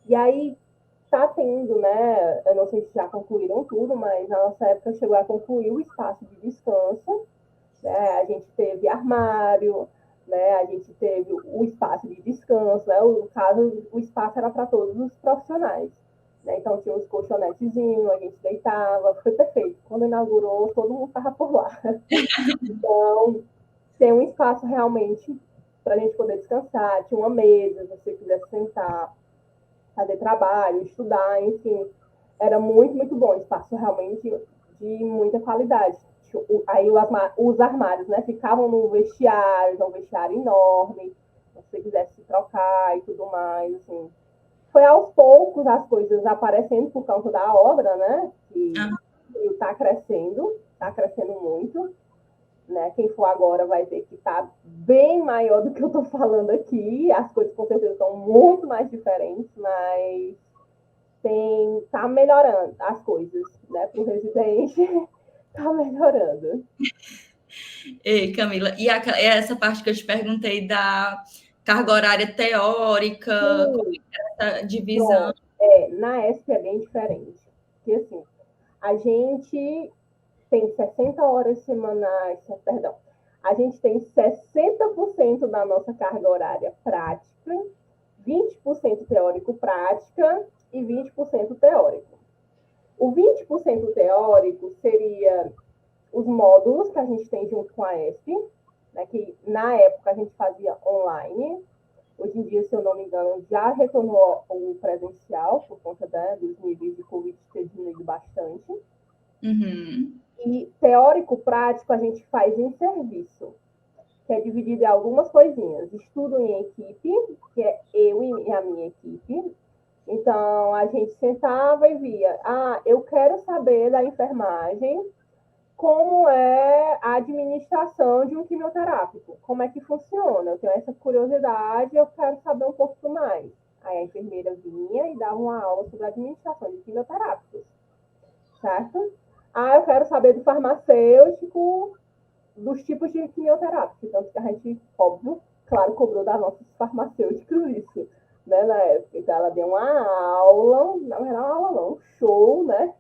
S2: E aí está tendo, né? Eu não sei se já concluíram tudo, mas na nossa época chegou a concluir o espaço de descanso. Né? A gente teve armário, né? A gente teve o espaço de descanso, né? No caso, o espaço era para todos os profissionais. Né? Então tinha uns colchonetezinhos, a gente deitava, foi perfeito. Quando inaugurou, todo mundo estava por lá. Então, tem um espaço realmente para a gente poder descansar, tinha uma mesa, se você quisesse sentar, fazer trabalho, estudar, enfim. Era muito, muito bom. Espaço realmente de muita qualidade. Aí os armários, né, ficavam no vestiário, um vestiário enorme, se você quisesse se trocar e tudo mais, assim. Foi aos poucos as coisas aparecendo por causa da obra, né, que está crescendo muito, né? Quem for agora vai ver que está bem maior do que eu estou falando aqui. As coisas com certeza são muito mais diferentes, mas tá melhorando as coisas, né? Para o residente, tá melhorando.
S1: Ei, Camila, e essa parte que eu te perguntei da carga horária teórica, como
S2: Sim,
S1: é essa divisão?
S2: pronto. Na ESP é bem diferente. Porque, assim, a gente tem 60 horas semanais, perdão, a gente tem 60% da nossa carga horária prática, 20% teórico-prática e 20% teórico. O 20% teórico seria os módulos que a gente tem junto com a ESP, né, que na época a gente fazia online. Hoje em dia, se eu não me engano, já retornou o presencial por conta dos níveis de Covid ter diminuído bastante.
S1: Uhum.
S2: E teórico-prático a gente faz em serviço, que é dividido em algumas coisinhas. Estudo em equipe, que é eu e a minha equipe. Então, a gente sentava e via, eu quero saber da enfermagem como é a administração de um quimioterápico, como é que funciona. Eu tenho essa curiosidade, eu quero saber um pouco mais. Aí a enfermeira vinha e dava uma aula sobre a administração de quimioterápicos, certo? Eu quero saber do farmacêutico, dos tipos de quimioterapia. Tanto que a gente, óbvio, claro, cobrou das nossas farmacêuticas isso, né, na época. Então, ela deu uma aula, não era uma aula, não, um show, né,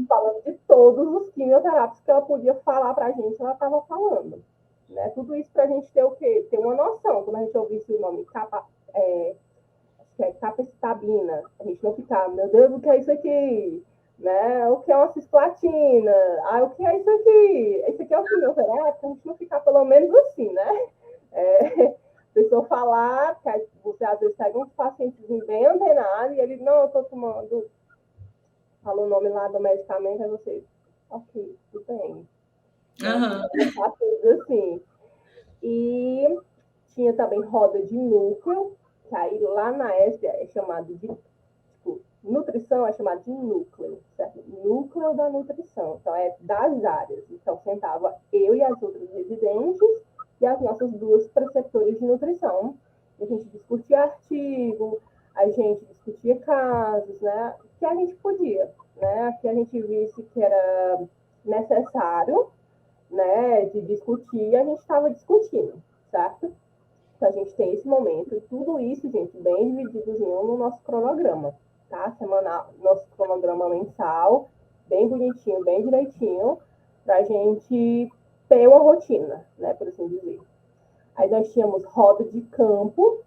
S2: falando de todos os quimioterápicos que ela podia falar pra gente, ela estava falando. Né? Tudo isso pra gente ter o quê? Ter uma noção. Quando a gente ouvisse o nome acho que é capecitabina, a gente não ficar, meu Deus, o que é isso aqui? Né? O que é uma cisplatina? O que é isso aqui? Esse aqui é o quimioterápico, a gente não ficar pelo menos assim, né? A pessoa falar, que você às vezes pega uns pacientes bem antenados e ele, não, eu estou tomando, falou o nome lá do medicamento, aí você, ok, tudo bem. Né?
S1: Uhum.
S2: Assim. E tinha também roda de núcleo, que aí lá na ESP é chamado de, tipo, nutrição é chamado de núcleo, certo? Núcleo da nutrição, então é das áreas. Então sentava eu e as outras residentes e as nossas duas preceptoras de nutrição. A gente discutia artigo, a gente discutia casos, né? Que a gente podia, né? Que a gente visse que era necessário, né, de discutir, a gente estava discutindo, certo? Então, a gente tem esse momento, e tudo isso, gente, bem divididozinho no nosso cronograma, tá? Semanal, nosso cronograma mensal, bem bonitinho, bem direitinho, para a gente ter uma rotina, né, por assim dizer. Aí nós tínhamos roda de campo.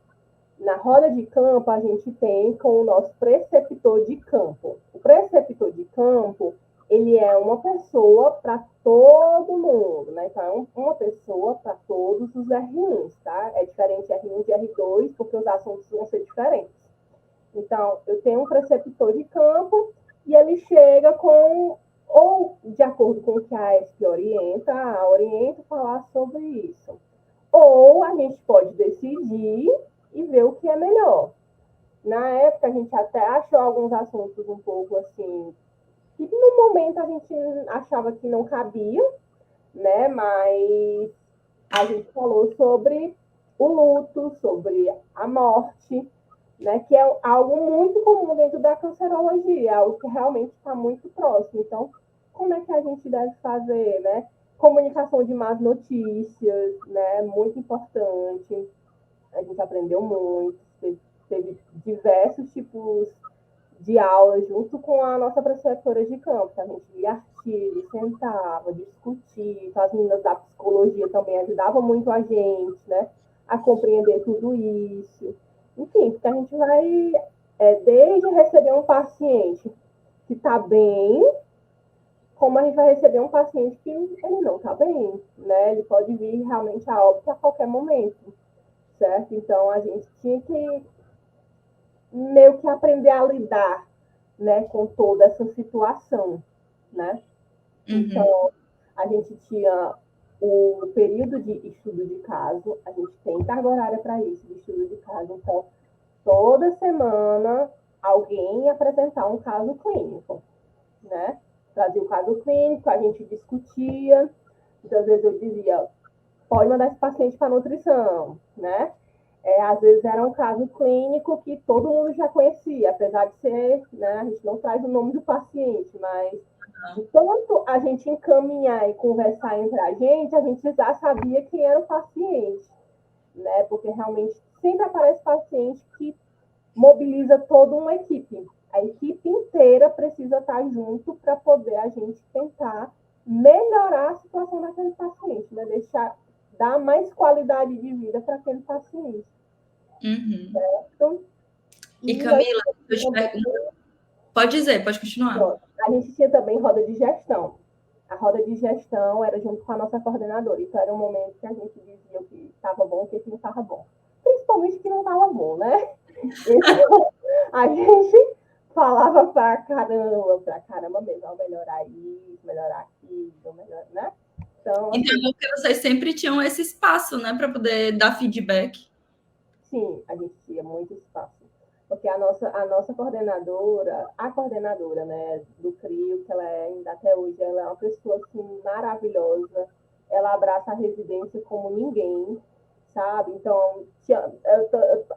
S2: Na roda de campo, a gente tem com o nosso preceptor de campo. O preceptor de campo, ele é uma pessoa para todo mundo, né? Então, é uma pessoa para todos os R1s, tá? É diferente R1 de R2, porque os assuntos vão ser diferentes. Então, eu tenho um preceptor de campo e ele chega com, ou de acordo com o que a ESP orienta falar sobre isso. Ou a gente pode decidir e ver o que é melhor. Na época, a gente até achou alguns assuntos um pouco assim, que no momento a gente achava que não cabia, né? Mas a gente falou sobre o luto, sobre a morte, né? Que é algo muito comum dentro da cancerologia, algo que realmente está muito próximo. Então, como é que a gente deve fazer, né? Comunicação de más notícias, né? Muito importante. A gente aprendeu muito, teve diversos tipos de aula junto com a nossa preceptora de campo, que a gente lia artigos, sentava, discutia, então as meninas da psicologia também ajudavam muito a gente, né, a compreender tudo isso. Enfim, porque a gente vai, desde receber um paciente que está bem, como a gente vai receber um paciente que ele não está bem, né, ele pode vir realmente a óbito a qualquer momento, certo? Então, a gente tinha que meio que aprender a lidar, né, com toda essa situação, né?
S1: Uhum.
S2: Então, a gente tinha o período de estudo de caso, a gente tem carga horária para isso, de estudo de caso. Então, toda semana, alguém ia apresentar um caso clínico, né? Trazia o caso clínico, a gente discutia. Então, às vezes eu dizia, pode mandar esse paciente para nutrição, né? Às vezes era um caso clínico que todo mundo já conhecia, apesar de ser, né, a gente não traz o nome do paciente, mas de tanto a gente encaminhar e conversar entre a gente já sabia quem era o paciente, né? Porque realmente sempre aparece paciente que mobiliza toda uma equipe. A equipe inteira precisa estar junto para poder a gente tentar melhorar a situação daquele paciente, né? Dar mais qualidade de vida para aquele paciente.
S1: Uhum.
S2: Certo?
S1: E
S2: E
S1: Camila, eu te
S2: também,
S1: pergunto, pode dizer, pode continuar.
S2: a gente tinha também roda de gestão. A roda de gestão era junto com a nossa coordenadora. Então, era um momento que a gente dizia o que estava bom e o que não estava bom. Principalmente o que não estava bom, né? Então, a gente falava pra caramba mesmo, vamos melhorar isso, melhorar aquilo, melhorar, né? Então,
S1: Então,
S2: assim,
S1: porque vocês sempre tinham esse espaço, né, para poder dar feedback.
S2: sim, a gente tinha muito espaço. Porque a nossa coordenadora, a coordenadora, né, do CRIO, que ela é ainda até hoje, ela é uma pessoa, assim, maravilhosa. Ela abraça a residência como ninguém, sabe? Então,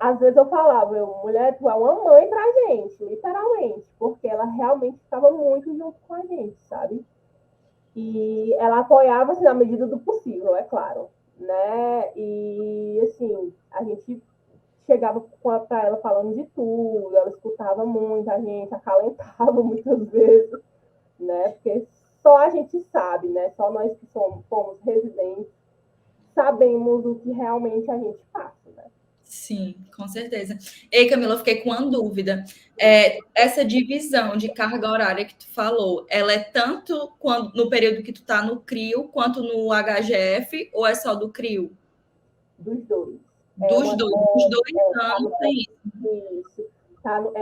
S2: às vezes eu falava, mulher, tu é uma mãe pra gente, literalmente, porque ela realmente estava muito junto com a gente, sabe? E ela apoiava, assim, na medida do possível, é claro, né? E, assim, a gente chegava para ela falando de tudo, ela escutava muito a gente, acalentava muitas vezes, né? Porque só a gente sabe, né? Só nós que fomos residentes sabemos o que realmente a gente passa, né?
S1: Sim, com certeza. Ei, Camila, eu fiquei com uma dúvida. Essa divisão de carga horária que tu falou, ela é tanto no período que tu tá no CRIO, quanto no HGF, ou é só do CRIO?
S2: Dos dois.
S1: Dos dois
S2: Tá
S1: anos
S2: no,
S1: tem isso.
S2: isso, tá no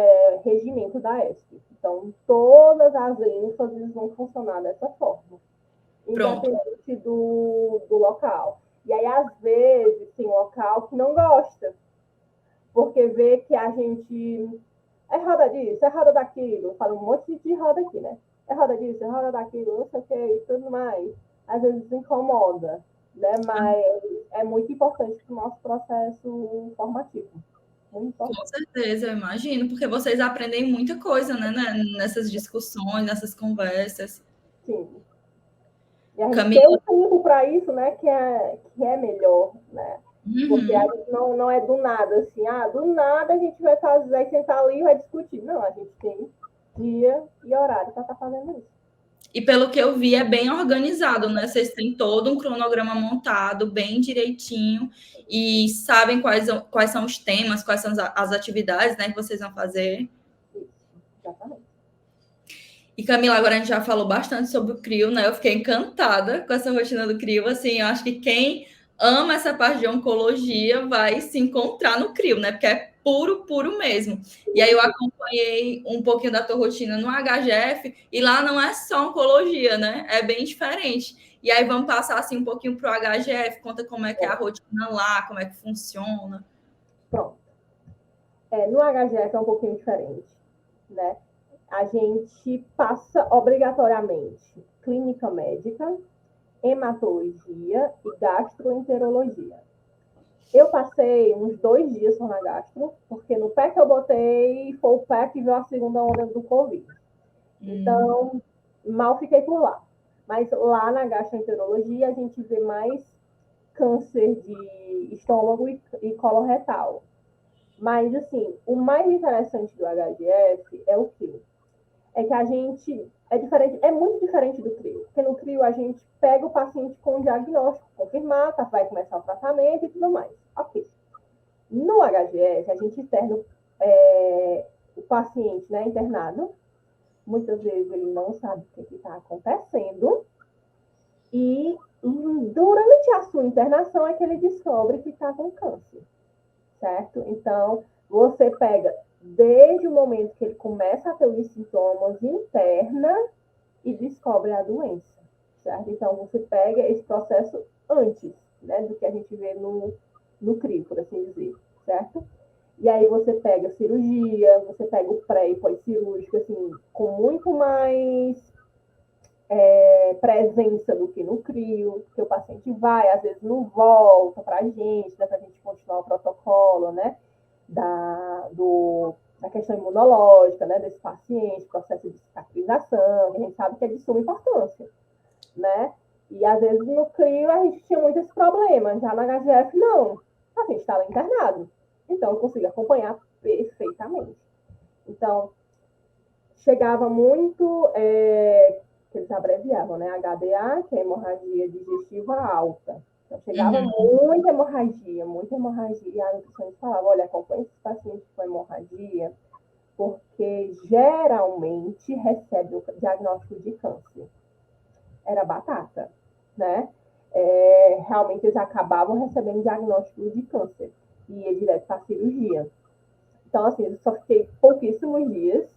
S2: regimento da ESP. Então, todas as ênfases vão funcionar dessa forma,
S1: Pronto.
S2: independente do local. E aí, às vezes, tem local que não gosta, porque vê que a gente é roda disso, é roda daquilo, fala um monte de roda aqui, né? É roda disso, é roda daquilo, não sei o que, e tudo mais. Às vezes incomoda, né? Mas é muito importante para o nosso processo formativo. Muito
S1: Com
S2: importante.
S1: certeza, eu imagino, porque vocês aprendem muita coisa, né, nessas discussões, nessas conversas.
S2: Sim. E a gente tem
S1: Camila,
S2: um tempo para isso, né? Que é melhor, né? Porque a
S1: uhum,
S2: gente não é do nada, assim, do nada a gente vai sentar ali e vai discutir. Não, a gente tem dia e horário para estar fazendo isso.
S1: e pelo que eu vi, é bem organizado, né? Vocês têm todo um cronograma montado, bem direitinho, e sabem quais são os temas, quais são as atividades, né, que vocês vão fazer.
S2: Isso, exatamente.
S1: E Camila, agora a gente já falou bastante sobre o CRIO, né? Eu fiquei encantada com essa rotina do CRIO. Assim, eu acho que quem ama essa parte de oncologia vai se encontrar no CRIO, né? Porque é puro, puro mesmo. E aí eu acompanhei um pouquinho da tua rotina no HGF e lá não é só oncologia, né? É bem diferente. E aí vamos passar assim um pouquinho para o HGF, conta como é que é a rotina lá, como é que funciona.
S2: Pronto. No HGF é um pouquinho diferente, né? A gente passa obrigatoriamente clínica médica, hematologia e gastroenterologia. Eu passei uns 2 dias só na gastro, porque no pé que eu botei foi o pé que veio a segunda onda do Covid. Então, mal fiquei por lá. Mas lá na gastroenterologia a gente vê mais câncer de estômago e coloretal. Mas, assim, o mais interessante do HGF é o quê? É que a gente é diferente, é muito diferente do CRIO. Porque no CRIO a gente pega o paciente com o diagnóstico confirmado, vai começar o tratamento e tudo mais. Ok. No HGF, a gente interna o paciente, né, internado. Muitas vezes ele não sabe o que está acontecendo. E durante a sua internação é que ele descobre que está com câncer, certo? Então, você pega desde o momento que ele começa a ter os sintomas, interna e descobre a doença, certo? Então, você pega esse processo antes, né, do que a gente vê no CRI, por assim dizer, certo? E aí você pega cirurgia, você pega o pré e pós-cirúrgico, assim, com muito mais presença do que no CRIO, que o paciente vai, às vezes não volta para a gente, né, para a gente continuar o protocolo, né, da questão imunológica, né, desse paciente, processo de nebulização, que a gente sabe que é de suma importância, né? E às vezes no CRIO a gente tinha muito esse problema, já na HGF não. A gente estava internado, então eu consigo acompanhar perfeitamente. Então, chegava muito, que eles abreviavam, né? HDA, que é hemorragia digestiva alta. Então, chegava muita hemorragia, e a nutricionista falava, olha, acompanha esses pacientes com hemorragia, porque geralmente recebe o diagnóstico de câncer. Era batata, né? Realmente eles acabavam recebendo diagnóstico de câncer e ia direto para a cirurgia. Então, assim, eu só fiquei pouquíssimos dias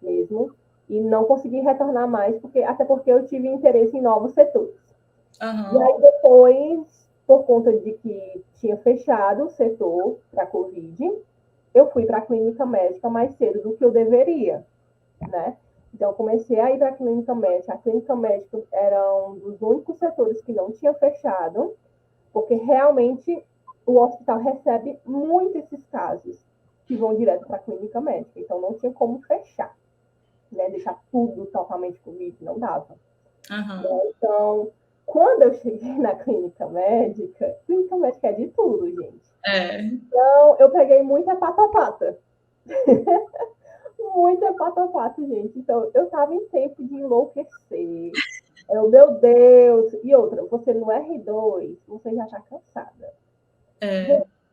S2: mesmo e não consegui retornar mais, até porque eu tive interesse em novos setores. E aí depois, por conta de que tinha fechado o setor para a Covid, eu fui para a clínica médica mais cedo do que eu deveria, né? Então, eu comecei a ir para a clínica médica. A clínica médica era um dos únicos setores que não tinha fechado, porque realmente o hospital recebe muito esses casos que vão direto para a clínica médica. Então, não tinha como fechar, né? Deixar tudo totalmente Covid, não dava. Então, quando eu cheguei na clínica médica é de tudo, gente. Então, eu peguei muita pata-pata. Muita pata-pata, gente. Então, eu estava em tempo de enlouquecer. Meu Deus! E outra, você no R2, você já está cansada.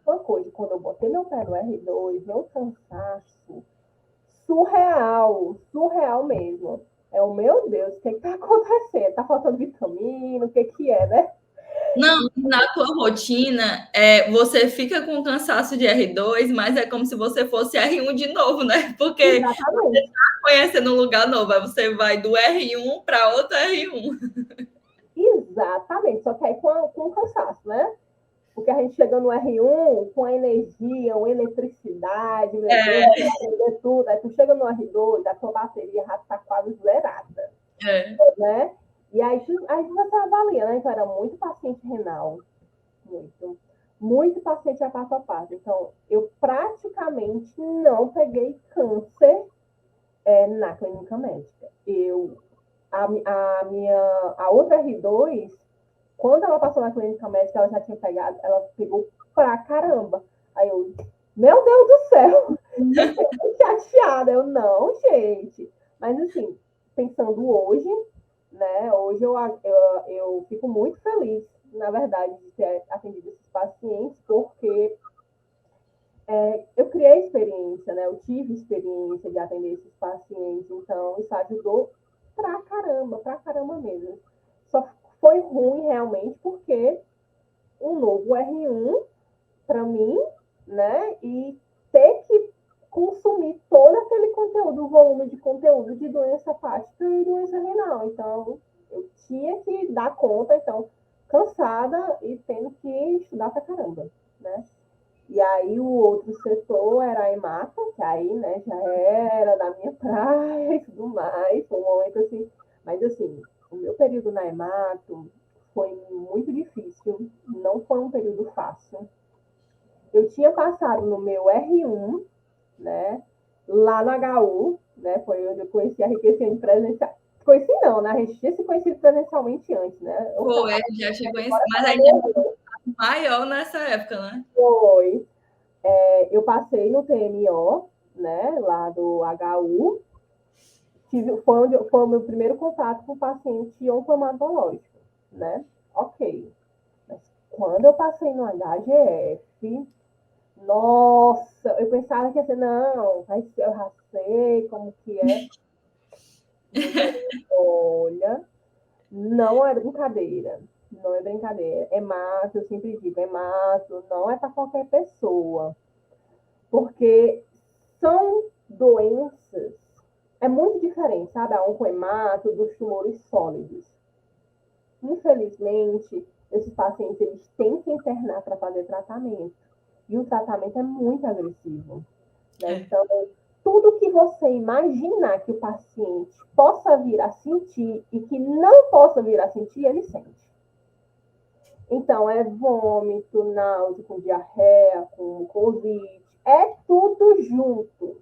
S2: Uma coisa, quando eu botei meu pé no R2, meu cansaço, surreal mesmo. Meu Deus, o que está acontecendo? Está faltando vitamina? O que é, né?
S1: Não, na tua rotina, você fica com cansaço de R2, mas é como se você fosse R1 de novo, né? Porque
S2: Exatamente.
S1: Você está conhecendo um lugar novo, aí você vai do R1 para outro R1.
S2: Exatamente, só que aí com cansaço, né? Porque a gente chega no R1 com a energia, uma eletricidade, meu Deus, vai aprender tudo. Aí tu chega no R2, a tua bateria já está quase zerada. Né? E aí você avalia, né? Então, era muito paciente renal, muito paciente hepatopata. Então, eu praticamente não peguei câncer na clínica médica. A outra R2, quando ela passou na clínica médica, ela já tinha pegado, ela pegou pra caramba. Aí eu, meu Deus do céu, eu fiquei muito chateada. Eu, não, gente. Mas assim, pensando hoje, né? Hoje eu fico muito feliz, na verdade, de ter atendido esses pacientes, porque eu criei experiência, né? Eu tive experiência de atender esses pacientes, então isso ajudou pra caramba mesmo. Só foi ruim realmente porque um novo R1 para mim, né? E ter que consumir todo aquele conteúdo, o volume de conteúdo de doença hepática e doença renal. Então, eu tinha que dar conta, então, cansada e tendo que estudar pra caramba, né? E aí o outro setor era a hemato, que aí, né, já era da minha praia e tudo mais, foi um momento assim, mas assim, o meu período na hemato foi muito difícil, não foi um período fácil. Eu tinha passado no meu R1, né, lá na HU, né, foi onde eu conheci a Enriquecendo presencial. Conheci não, né, a gente tinha se conhecido presencialmente antes, né?
S1: Foi, já te conheci, mas ainda é maior nessa época, né?
S2: Foi. Eu passei no TMO, né, lá do HU, foi o meu primeiro contato com o paciente oncohematológico, né? Ok. Mas quando eu passei no HGF, nossa, eu pensava que ia ser, não, eu já sei como que é. Olha, não é brincadeira. Não é brincadeira. Hemato, eu sempre digo, hemato não é para qualquer pessoa. Porque são doenças, é muito diferente, sabe? A oncohemato dos tumores sólidos. Infelizmente, esses pacientes eles têm que internar para fazer tratamento. E o tratamento é muito agressivo. Né? Então, tudo que você imaginar que o paciente possa vir a sentir e que não possa vir a sentir, ele sente. Então, é vômito, náusea, com diarreia, com Covid, é tudo junto.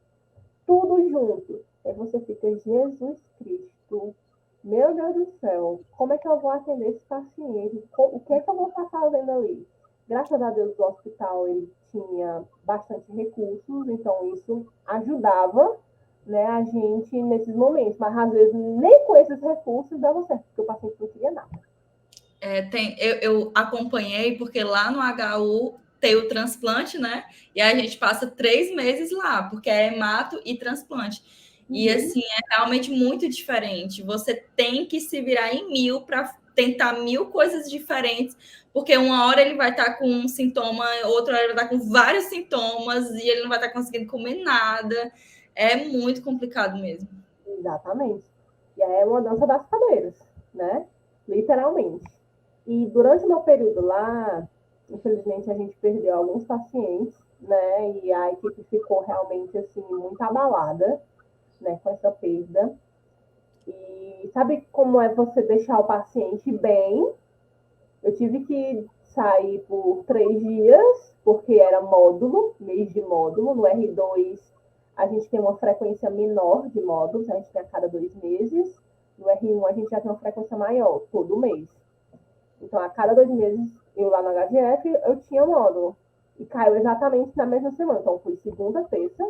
S2: Tudo junto. Aí você fica, Jesus Cristo, meu Deus do céu, como é que eu vou atender esse paciente? O que é que eu vou estar fazendo ali? Graças a Deus, o hospital ele tinha bastante recursos, então isso ajudava, né, a gente nesses momentos. Mas às vezes nem com esses recursos dava certo, porque o paciente não queria nada.
S1: Eu acompanhei, porque lá no HU tem o transplante, né? E aí a gente passa 3 meses lá, porque é hemato e transplante. E assim, é realmente muito diferente. Você tem que se virar em mil para tentar mil coisas diferentes, porque uma hora ele vai estar com um sintoma, outra hora ele vai estar com vários sintomas e ele não vai estar conseguindo comer nada. É muito complicado mesmo.
S2: Exatamente. E aí é uma dança das cadeiras, né? Literalmente. E durante o meu período lá, infelizmente a gente perdeu alguns pacientes, né? E a equipe ficou realmente assim muito abalada, né, com essa perda. E sabe como é você deixar o paciente bem? Eu tive que sair por 3 dias, porque era módulo, mês de módulo. No R2, a gente tem uma frequência menor de módulos, a gente tem a cada 2 meses. No R1, a gente já tem uma frequência maior, todo mês. Então, a cada 2 meses, eu lá no HGF, eu tinha módulo. E caiu exatamente na mesma semana. Então, fui segunda, terça,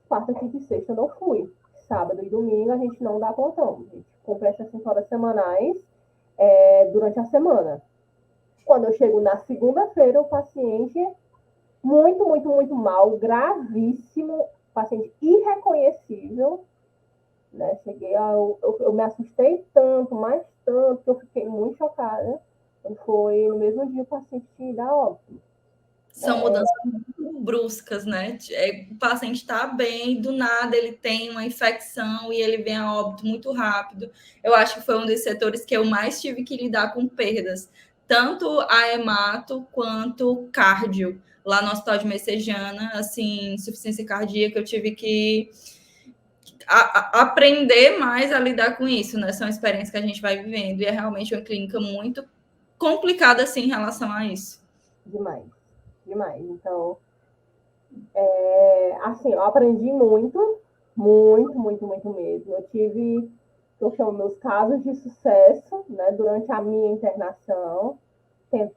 S2: quarta, quinta e sexta eu não fui. Sábado e domingo a gente não dá plantão. A gente cumpre essas 5 horas semanais durante a semana. Quando eu chego na segunda-feira, o paciente muito, muito, muito mal, gravíssimo, paciente irreconhecível, né? Cheguei eu me assustei tanto, mais tanto, que eu fiquei muito chocada. Foi no mesmo dia o paciente tinha ido a óbito.
S1: São mudanças muito bruscas, né? O paciente está bem, do nada ele tem uma infecção e ele vem a óbito muito rápido. Eu acho que foi um dos setores que eu mais tive que lidar com perdas, tanto a hemato quanto cardio. Lá no Hospital de Messejana, assim, insuficiência cardíaca, eu tive que aprender mais a lidar com isso, né? São experiências que a gente vai vivendo e é realmente uma clínica muito complicada, assim, em relação a isso.
S2: Demais, demais. Então, assim, eu aprendi muito, muito, muito, muito mesmo. Eu tive, eu chamo meus casos de sucesso, né, durante a minha internação.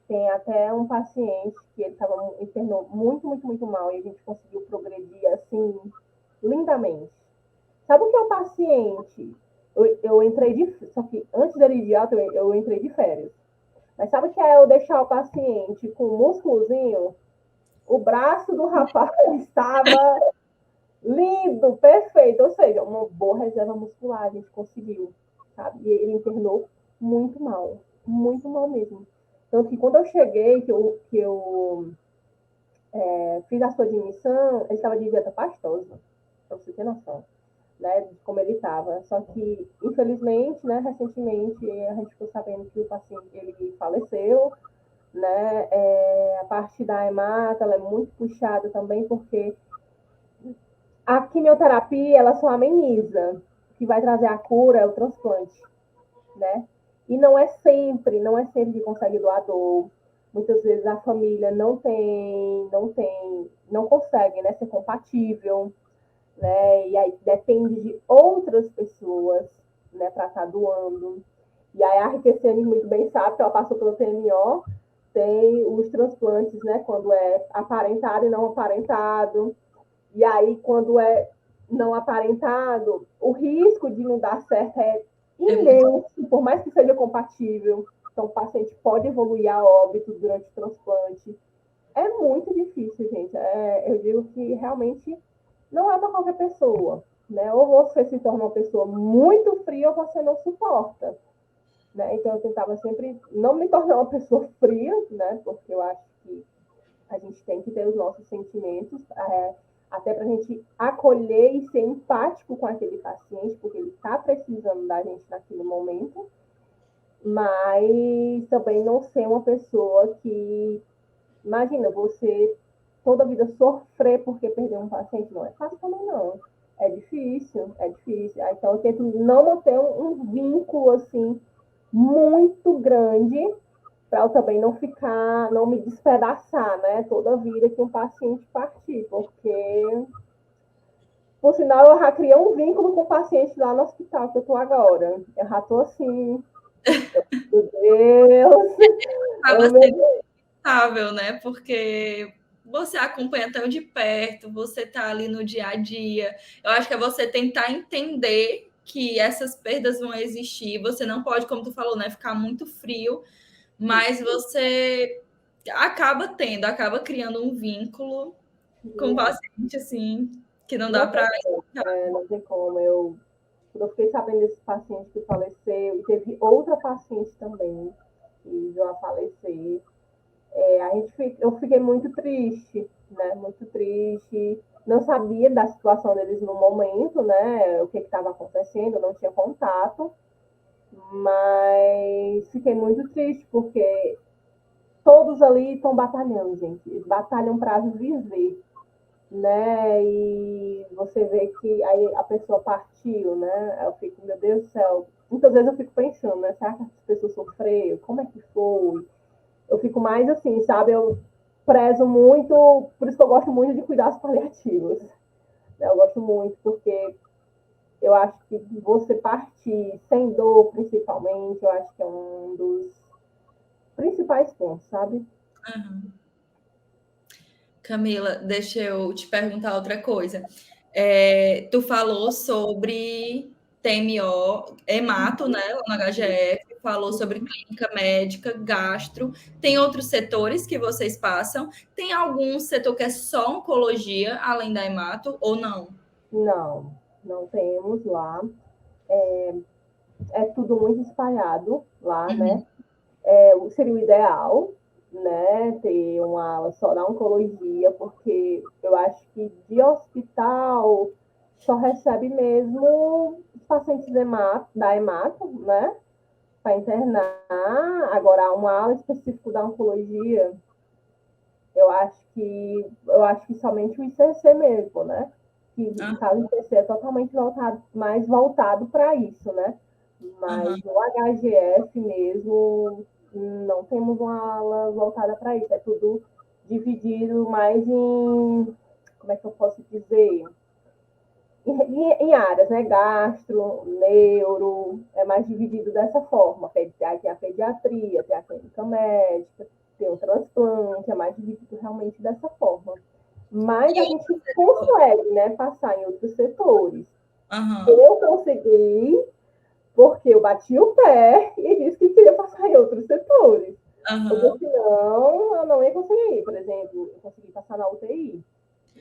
S2: Tem até um paciente que ele internou muito, muito, muito mal e a gente conseguiu progredir, assim, lindamente. Sabe o que é o paciente? Eu entrei só que antes dele ir de alta, eu entrei de férias. Mas sabe o que é eu deixar o paciente com um músculozinho? O braço do rapaz estava lindo, perfeito. Ou seja, uma boa reserva muscular a gente conseguiu, sabe? E ele internou muito mal mesmo. Tanto que quando eu cheguei, que eu fiz a sua admissão, ele estava de dieta pastosa, para você ter noção, né, de como ele estava. Só que, infelizmente, né, recentemente, a gente ficou sabendo que o paciente ele faleceu, né, a parte da hemata, ela é muito puxada também, porque a quimioterapia, ela só ameniza. O que vai trazer a cura é o transplante, né? E não é sempre que consegue doador. Muitas vezes a família não consegue, né, ser compatível, né? E aí depende de outras pessoas, né, para estar doando. E aí a Riqueciane muito bem sabe que ela passou pelo TMO, tem os transplantes, né, quando é aparentado e não aparentado. E aí, quando é não aparentado, o risco de não dar certo é imenso, por mais que seja compatível. Então, o paciente pode evoluir a óbito durante o transplante. É muito difícil, gente. Eu digo que realmente não é para qualquer pessoa. Né? Ou você se torna uma pessoa muito fria ou você não suporta. Né? Então, eu tentava sempre não me tornar uma pessoa fria, né? Porque eu acho que a gente tem que ter os nossos sentimentos, até para a gente acolher e ser empático com aquele paciente, porque ele está precisando da gente naquele momento, mas também não ser uma pessoa que, imagina, você toda a vida sofrer porque perdeu um paciente, não é fácil também não. É difícil, é difícil. Então eu tento não manter um vínculo assim muito grande para eu também não me despedaçar, né? Toda a vida que um paciente partir, porque Por sinal, eu já criei um vínculo com o paciente lá no hospital que eu estou agora. Eu já estou assim, meu Deus,
S1: Acaba sendo inevitável, né? Porque você acompanha tão de perto, você tá ali no dia a dia. Eu acho que é você tentar entender que essas perdas vão existir. Você não pode, como tu falou, né, ficar muito frio, mas você acaba criando um vínculo com o paciente, assim, que não dá
S2: não tem
S1: para.
S2: como, não tem como. Quando eu fiquei sabendo desse paciente que faleceu, e teve outra paciente também que veio a falecer, eu fiquei muito triste, né? Muito triste. Não sabia da situação deles no momento, né? O que estava acontecendo, não tinha contato, mas fiquei muito triste porque todos ali estão batalhando, gente. Eles batalham para viver, né? E você vê que aí a pessoa partiu, né? Eu fico, meu Deus do céu. Muitas vezes eu fico pensando, né? Será que as pessoas sofreram? Como é que foi? Eu fico mais assim, sabe? Eu prezo muito, por isso que eu gosto muito de cuidados paliativos. Eu gosto muito, porque eu acho que você partir sem dor, principalmente, eu acho que é um dos principais pontos, sabe?
S1: Uhum. Camila, deixa eu te perguntar outra coisa. Tu falou sobre TMO, hemato, né, lá no HGF, falou sobre clínica médica, gastro. Tem outros setores que vocês passam? Tem algum setor que é só oncologia, além da hemato, ou não?
S2: Não, não temos lá. É tudo muito espalhado lá,
S1: Uhum.
S2: né? Seria o ideal, né? Ter uma ala só da oncologia, porque eu acho que de hospital só recebe mesmo os pacientes da hemato, né? Para internar. Agora, uma ala específica da oncologia, eu acho que somente o ICC mesmo, né? Que no caso o ICC é totalmente mais voltado para isso, né? Mas
S1: Uhum.
S2: no HGF mesmo, não temos uma ala voltada para isso. É tudo dividido mais como é que eu posso dizer? Em áreas, né? Gastro, neuro, é mais dividido dessa forma. Tem a pediatria, tem a clínica médica, tem o transplante, é mais dividido realmente dessa forma. Mas a gente consegue, né, passar em outros setores.
S1: Uhum.
S2: Eu consegui, porque eu bati o pé e disse que queria passar em outros setores. Porque
S1: Uhum.
S2: senão eu não ia conseguir. Por exemplo, eu consegui passar na UTI,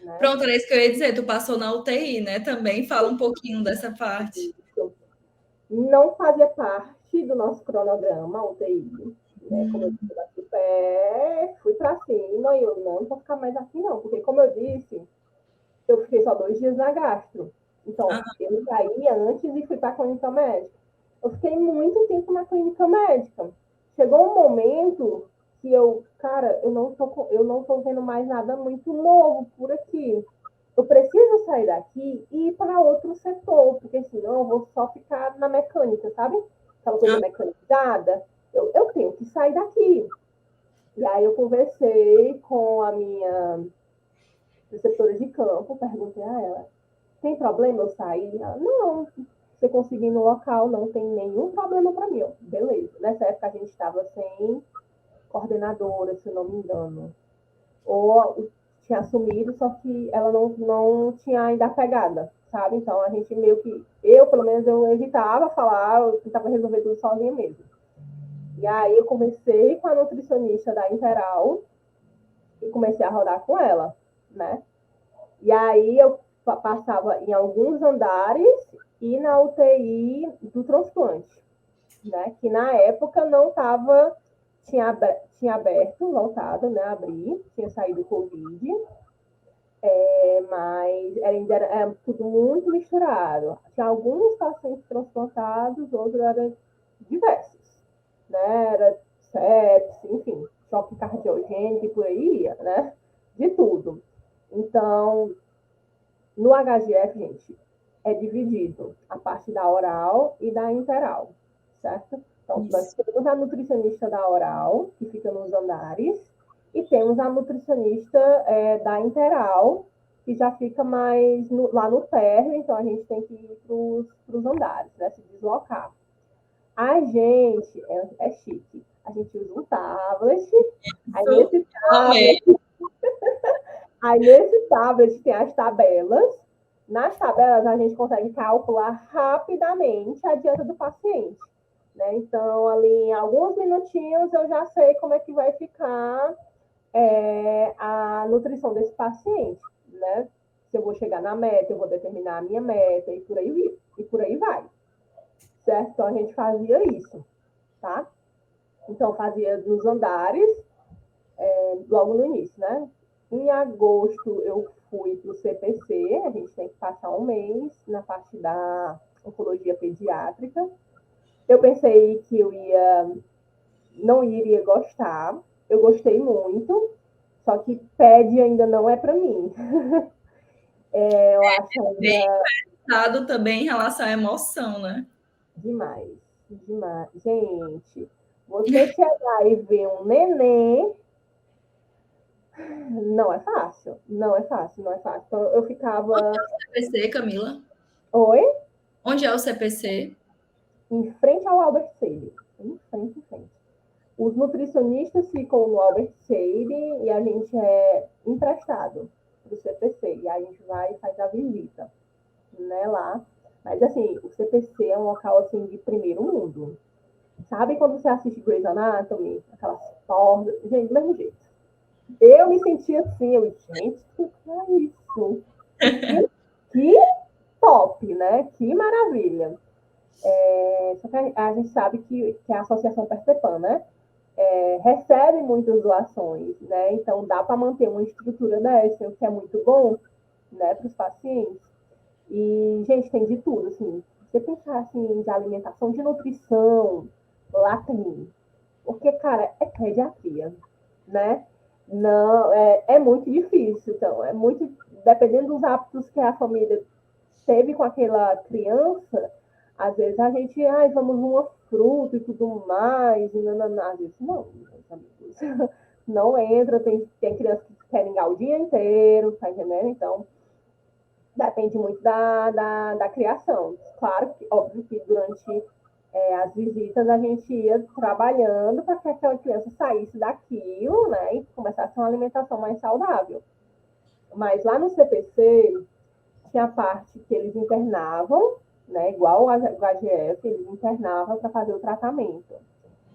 S2: né?
S1: Pronto, era isso que eu ia dizer. Tu passou na UTI, né? Também fala um pouquinho dessa parte.
S2: Não fazia parte do nosso cronograma, a UTI. Né? Como eu disse, bati o pé, fui para cima e eu não vou ficar mais aqui, não. Porque, como eu disse, eu fiquei só 2 dias na gastro. Então,
S1: Uhum.
S2: eu saí antes e fui para a clínica médica. Eu fiquei muito tempo na clínica médica. Chegou um momento que cara, eu não tô vendo mais nada muito novo por aqui. Eu preciso sair daqui e ir para outro setor, porque senão eu vou só ficar na mecânica, sabe? Aquela coisa mecanizada. Eu tenho que sair daqui. E aí eu conversei com a minha preceptora de campo, perguntei a ela, tem problema eu sair? Ela, não, você conseguir no local, não tem nenhum problema para mim. Beleza. Nessa época a gente estava sem coordenadora, se não me engano. Ou tinha assumido, só que ela não tinha ainda a pegada, sabe? Então a gente meio que, pelo menos, eu evitava falar, eu tentava resolver tudo sozinha mesmo. E aí eu comecei com a nutricionista da Interal e comecei a rodar com ela, né? E aí eu passava em alguns andares e na UTI do transplante, né? Que na época não estava, tinha aberto, voltado, né? Abrir, tinha saído o Covid, mas ainda era tudo muito misturado. Tinha alguns pacientes transplantados, outros eram diversos, né? Era sepsis, enfim, choque cardiogênico e por aí ia, né? De tudo. Então, no HGF, gente, é dividido a parte da oral e da interal, certo? Então, nós
S1: Isso.
S2: temos a nutricionista da oral, que fica nos andares, e temos a nutricionista da interal, que já fica mais lá no térreo, então a gente tem que ir para os andares, né? Se deslocar. A gente é chique. A gente usa um tablet, aí
S1: Isso,
S2: nesse
S1: amei.
S2: tablet, aí nesse tablet tem as tabelas. Nas tabelas a gente consegue calcular rapidamente a dieta do paciente. Né? Então, ali em alguns minutinhos eu já sei como é que vai ficar a nutrição desse paciente, né? Se eu vou chegar na meta, eu vou determinar a minha meta e por aí vai, certo? Então a gente fazia isso, tá? Então fazia dos andares logo no início, né? Em agosto eu fui para o CPC, a gente tem que passar um mês na parte da oncologia pediátrica. Eu pensei que não iria gostar, eu gostei muito, só que PED ainda não é para mim. Eu acho
S1: Bem
S2: ainda
S1: pensado também em relação à emoção, né?
S2: demais, demais. Gente, você chegar e ver um neném, não é fácil. Não é fácil, não é fácil. Então, eu ficava.
S1: CPC, Camila?
S2: Oi?
S1: Onde é o CPC?
S2: Em frente ao Albert Seile. Em frente, em frente. Os nutricionistas ficam no Albert Seile e a gente é emprestado para o CPC. E aí a gente vai e faz a visita, né, lá. Mas, assim, o CPC é um local, assim, de primeiro mundo. Sabe quando você assiste Grey's Anatomy? Aquelas portas. Gente, do mesmo jeito. Eu me senti assim, gente, o que é isso? Que, que top, né? Que maravilha. Só que a gente sabe que a Associação Percepan, né? Recebe muitas doações, né? Então dá para manter uma estrutura dessa, o que é muito bom, né, para os pacientes. E, gente, tem de tudo, assim. Se você pensar assim, de alimentação, de nutrição, lá tem. Porque, cara, é pediatria, né? Não, é muito difícil. Então, é muito. Dependendo dos hábitos que a família teve com aquela criança, às vezes a gente, ai, vamos numa fruta e tudo mais, e não, às vezes não, meus amigos. Não entra, tem crianças que querem o dia inteiro, tá entendendo? Então, depende muito da criação. Claro que, óbvio que durante as visitas a gente ia trabalhando para que aquela criança saísse daquilo, né, e começasse uma alimentação mais saudável. Mas lá no CPC tinha a parte que eles internavam, né, igual o AGF, eles internavam para fazer o tratamento.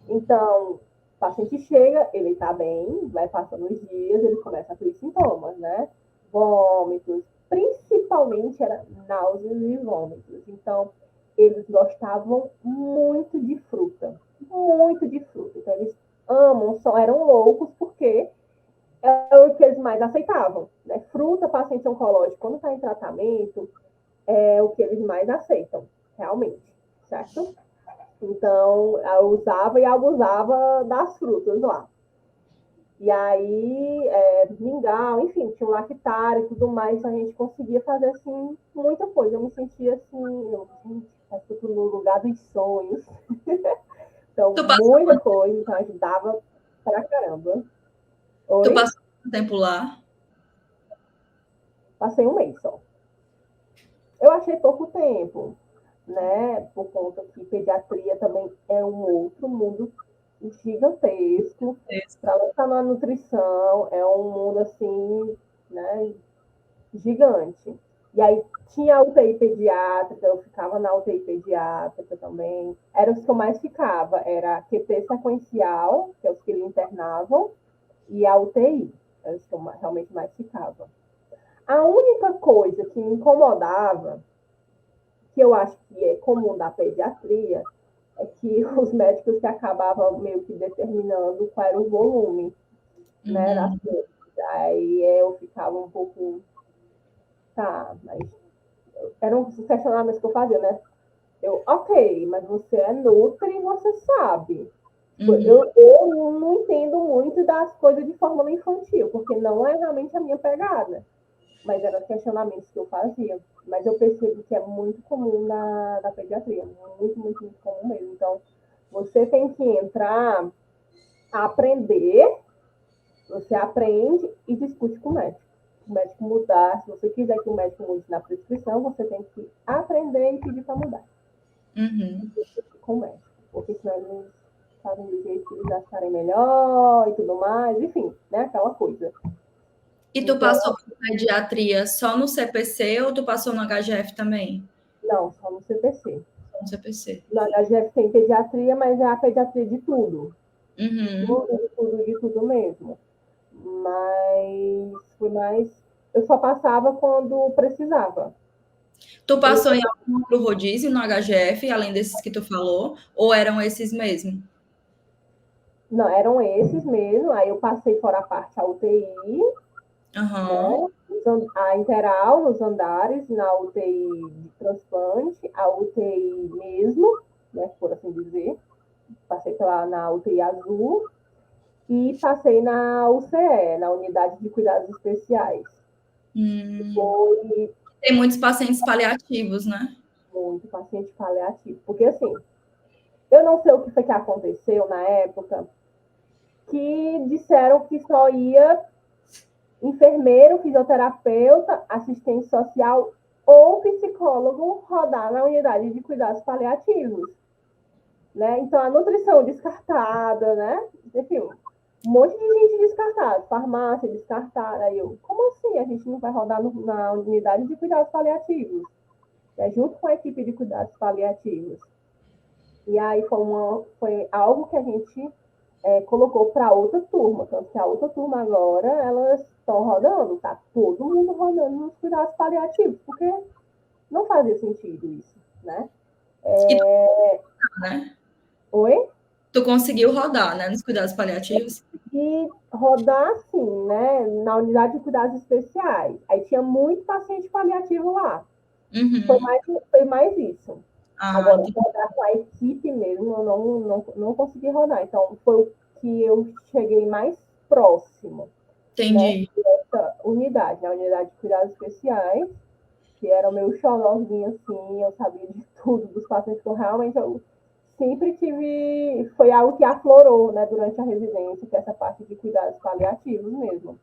S2: Então, o paciente chega, ele está bem, vai passando os dias, ele começa a ter sintomas, né? Vômitos, principalmente era náuseas e vômitos. Então, eles gostavam muito de fruta, muito de fruta. Então, eles amam, só eram loucos porque é o que eles mais aceitavam, né? Fruta, paciente oncológico, quando está em tratamento, é o que eles mais aceitam, realmente, certo? Então, eu usava e abusava das frutas lá. E aí, mingau, enfim, tinha um lactário e tudo mais, então a gente conseguia fazer, assim, muita coisa. Eu me sentia, assim, gente, acho que eu tô no lugar dos sonhos. Então,
S1: Tu passou,
S2: muita coisa, então ajudava pra caramba.
S1: tu
S2: Oi?
S1: passou um tempo lá?
S2: Passei um mês só. Eu achei pouco tempo, né? Por conta que pediatria também é um outro mundo gigantesco. Para ela estar na nutrição, é um mundo assim, né? Gigante. E aí tinha a UTI pediátrica, eu ficava na UTI pediátrica também. Era os que eu mais ficava, era QT sequencial, que é os que eles internavam, e a UTI, era os que eu realmente mais ficava. A única coisa que me incomodava, que eu acho que é comum da pediatria, é que os médicos que acabavam meio que determinando qual era o volume, né, das
S1: Uhum.
S2: coisas. Aí eu ficava um pouco, tá, mas eram os questionamentos que eu fazia, né? Eu, ok, mas você é nutri e você sabe.
S1: Uhum.
S2: Eu não entendo muito das coisas de fórmula infantil, porque não é realmente a minha pegada. Mas eram questionamentos que eu fazia. Mas eu percebo que é muito comum na pediatria, muito, muito, muito comum mesmo. Então, você tem que entrar, aprender, você aprende e discute com o médico. o médico mudar. Se você quiser que o médico mude na prescrição, você tem que aprender e pedir para mudar.
S1: Uhum.
S2: Com o médico. Porque senão eles fazem do jeito que eles acharem melhor e tudo mais. Enfim, né? Aquela coisa.
S1: E tu
S2: Então,
S1: passou por pediatria só no CPC ou tu passou no HGF também?
S2: não, só no CPC.
S1: Só no CPC.
S2: No HGF tem pediatria, mas é a pediatria de tudo.
S1: Uhum.
S2: De tudo mesmo. Mas foi mais. Eu só passava quando precisava.
S1: Tu passou em algum outro rodízio no HGF, além desses que tu falou? Ou eram esses mesmo?
S2: Não, eram esses mesmo. Aí eu passei fora a parte a UTI,
S1: Aham.
S2: né? A interal nos andares, na UTI de transplante, a UTI mesmo, né? Por assim dizer. Passei na UTI azul e passei na UCE, na unidade de cuidados especiais. Foi
S1: Tem muitos pacientes paliativos, né?
S2: muito paciente paliativo. Porque assim, eu não sei o que foi que aconteceu na época, que disseram que só ia enfermeiro, fisioterapeuta, assistente social ou psicólogo rodar na unidade de cuidados paliativos. Né? Então, a nutrição descartada, né? Enfim, um monte de gente descartada, farmácia descartada. Aí eu, como assim a gente não vai rodar na unidade de cuidados paliativos? Junto com a equipe de cuidados paliativos. E aí foi algo que a gente colocou para outra turma, tanto que a outra turma agora, elas estão rodando, tá todo mundo rodando nos cuidados paliativos, porque não fazia sentido isso, né?
S1: E tu, né?
S2: Oi?
S1: Tu conseguiu rodar, né, nos cuidados paliativos?
S2: E rodar assim, né, na unidade de cuidados especiais. Aí tinha muito paciente paliativo lá. Foi
S1: Uhum.
S2: mais, foi mais isso.
S1: Ah,
S2: Agora, rodar com a equipe mesmo, eu não consegui rodar. Então, foi o que eu cheguei mais próximo, né?
S1: entendi.
S2: Dessa unidade, a unidade de cuidados especiais, que era o meu xodózinho, assim, eu sabia de tudo dos pacientes, que realmente eu sempre tive, foi algo que aflorou, né, durante a residência, que é essa parte de cuidados paliativos mesmo.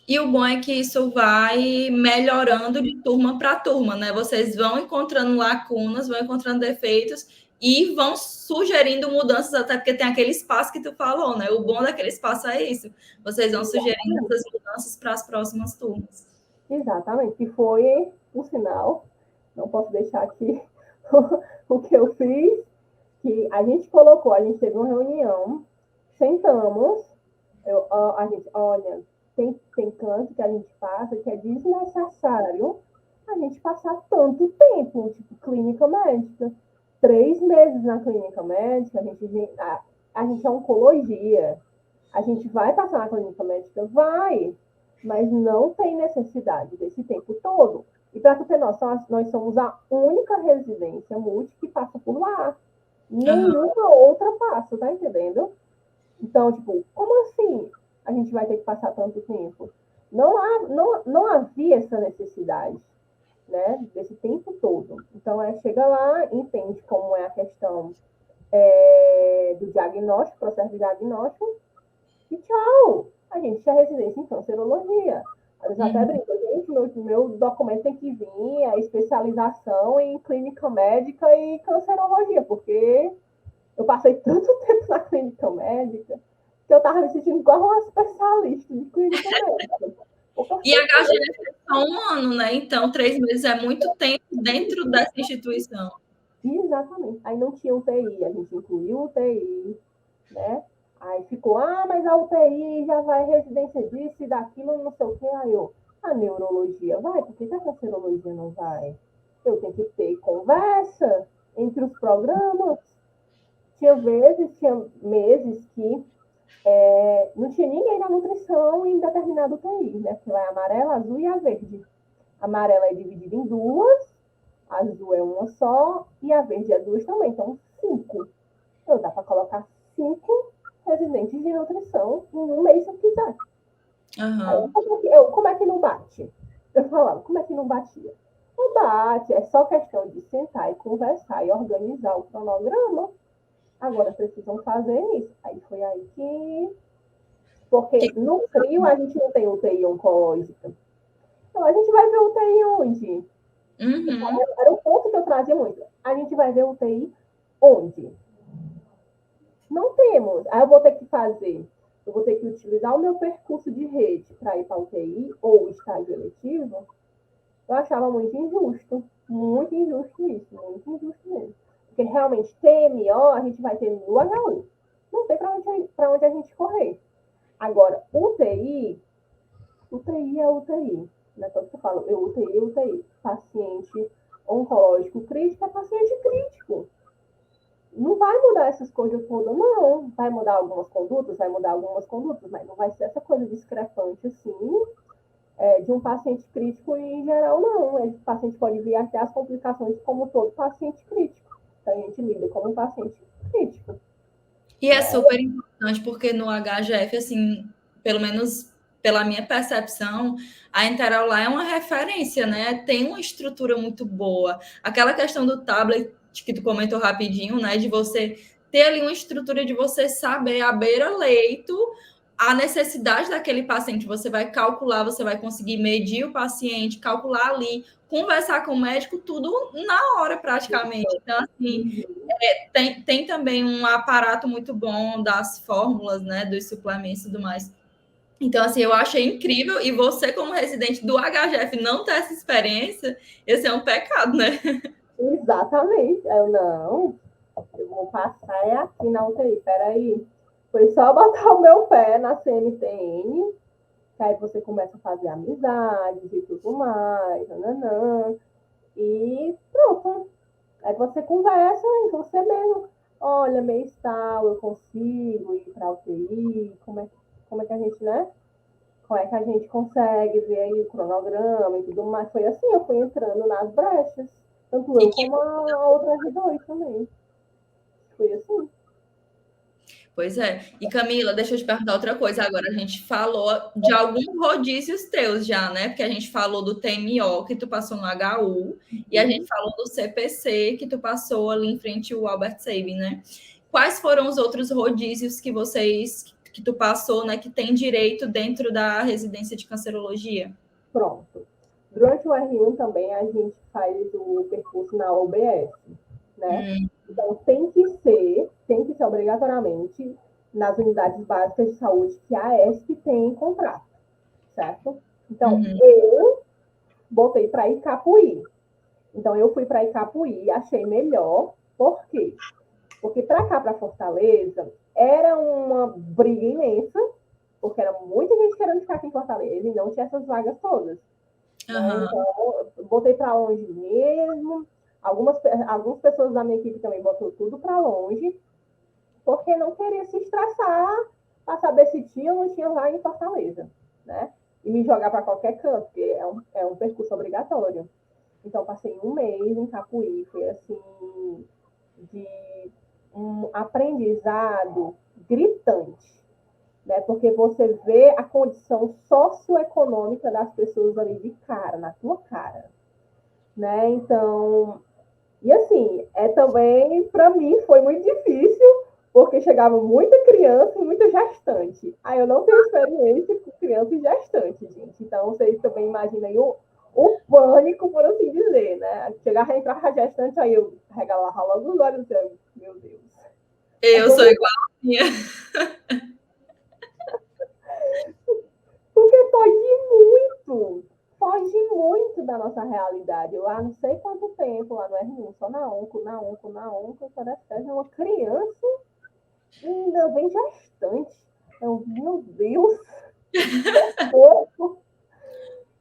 S1: E o bom é que isso vai melhorando de turma para turma, né? Vocês vão encontrando lacunas, vão encontrando defeitos e vão sugerindo mudanças, até porque tem aquele espaço que tu falou, né? O bom daquele espaço é isso. Vocês vão sugerindo essas mudanças para as próximas turmas.
S2: Exatamente, que foi, por sinal, não posso deixar aqui o que eu fiz, que a gente colocou, a gente teve uma reunião, sentamos, a gente, olha, tem canto que a gente passa que é desnecessário a gente passar tanto tempo, tipo, clínica médica. 3 meses na clínica médica, a gente é oncologia. A gente vai passar na clínica médica? Vai, mas não tem necessidade desse tempo todo. E para tu ter noção, nós somos a única residência multi que passa por lá.
S1: Uhum.
S2: Nenhuma outra passa, tá entendendo? Então, tipo, como assim a gente vai ter que passar tanto tempo? Não havia essa necessidade, né, desse tempo todo. Então, chega lá, entende como é a questão do diagnóstico, processo de diagnóstico, e tchau! A gente tinha residência em cancerologia. Às vezes até brinco, gente, meu documento tem que vir a especialização em clínica médica e cancerologia, porque eu passei tanto tempo na clínica médica que eu estava me sentindo igual uma especialista de clínica médica.
S1: E a HGF é só um ano, né? Então, 3 meses é muito tempo dentro dessa instituição.
S2: Exatamente. Aí não tinha UTI, a gente incluiu UTI, né? Aí ficou, mas a UTI já vai residência disso e daquilo, não sei o quê. Aí a neurologia vai, por que a cancerologia não vai? Eu tenho que ter conversa entre os programas. Tinha meses que não tinha ninguém na nutrição em determinado UTI, né? Porque vai a amarela, a azul e a verde. A amarela é dividida em duas, a azul é uma só e a verde é duas também, então 5. Então dá para colocar 5 residentes de nutrição em um mês se eu quiser.
S1: Uhum.
S2: Como é que não bate? Eu falava, como é que não batia? Não bate, é só questão de sentar e conversar e organizar o cronograma. Agora precisam fazer isso. Aí foi aí que. Porque no frio a gente não tem UTI oncológica. Então, a gente vai ver UTI onde?
S1: Uhum.
S2: Era o ponto que eu trazia muito. A gente vai ver UTI onde? Não temos. Aí eu vou ter que utilizar o meu percurso de rede para ir para a UTI ou estágio eletivo. Eu achava muito injusto isso, muito injusto mesmo. Porque realmente TMO a gente vai ter no HU. Não tem para onde a gente correr. Agora, UTI é UTI. Né? Quando você fala UTI, UTI. Paciente oncológico crítico é paciente crítico. Não vai mudar essas coisas todas, não. Vai mudar algumas condutas, mas não vai ser essa coisa discrepante assim, de um paciente crítico e em geral, não. Esse paciente pode vir até as complicações como todo paciente crítico. Então, a gente lida como um paciente crítico.
S1: E é super importante porque no HGF, assim, pelo menos pela minha percepção, a Interal lá é uma referência, né? Tem uma estrutura muito boa. Aquela questão do tablet que tu comentou rapidinho, né? De você ter ali uma estrutura de você saber a beira-leito a necessidade daquele paciente. Você vai calcular, você vai conseguir medir o paciente, calcular ali, conversar com o médico, tudo na hora praticamente. Então, assim, tem também um aparato muito bom das fórmulas, né, dos suplementos e tudo mais. Então, assim, eu achei incrível. E você, como residente do HGF, não ter essa experiência, esse é um pecado, né?
S2: Exatamente. Eu vou passar aqui na UTI. Peraí. Foi só botar o meu pé na CMTN, que aí você começa a fazer amizades e tudo mais, nananã, e pronto. Aí você conversa e você mesmo, olha, mês tal, eu consigo ir para a UTI, como é que a gente, né? Como é que a gente consegue ver aí o cronograma e tudo mais. Foi assim, eu fui entrando nas brechas, tanto
S1: E
S2: eu
S1: que
S2: como a outra R2 também. Foi assim.
S1: Pois é. E Camila, deixa eu te perguntar outra coisa. Agora a gente falou de alguns rodízios teus já, né? Porque a gente falou do TMO que tu passou no HU e a gente falou do CPC que tu passou ali em frente ao Albert Sabin, né? Quais foram os outros rodízios que tu passou, né, que tem direito dentro da residência de cancerologia?
S2: Pronto. Durante o R1 também a gente faz o percurso na OBS, né?
S1: Hum,
S2: Então tem que ser obrigatoriamente nas unidades básicas de saúde que a ESP tem em contrato, certo? Então,
S1: uhum.
S2: eu botei para Icapuí. Então, eu fui para Icapuí, achei melhor. Por quê? Porque para cá, para Fortaleza, era uma briga imensa, porque era muita gente querendo ficar aqui em Fortaleza e não tinha essas vagas todas. Né?
S1: Aham.
S2: Então, botei para longe mesmo. Algumas pessoas da minha equipe também botou tudo para longe, porque não queria se estressar para saber se tinha ou não tinha vaga em Fortaleza. Né? E me jogar para qualquer canto, porque é um percurso obrigatório. Então, passei um mês em Capuí, foi assim, de um aprendizado gritante, né? Porque você vê a condição socioeconômica das pessoas ali de cara, na tua cara, né? Então, e assim, também, para mim, foi muito difícil, porque chegava muita criança e muita gestante. Aí eu não tenho experiência com criança e gestante, gente. Então, vocês também imaginam aí o pânico, por assim dizer, né? Chegar a entrar a gestante, aí eu regalava logo os olhos e dizer, meu Deus. É
S1: Eu sou
S2: como,
S1: igualzinha.
S2: porque foge muito da nossa realidade. Eu há não sei quanto tempo lá no R1, só na onco, parece uma criança e ainda vem gestante. Eu, meu Deus, socorro.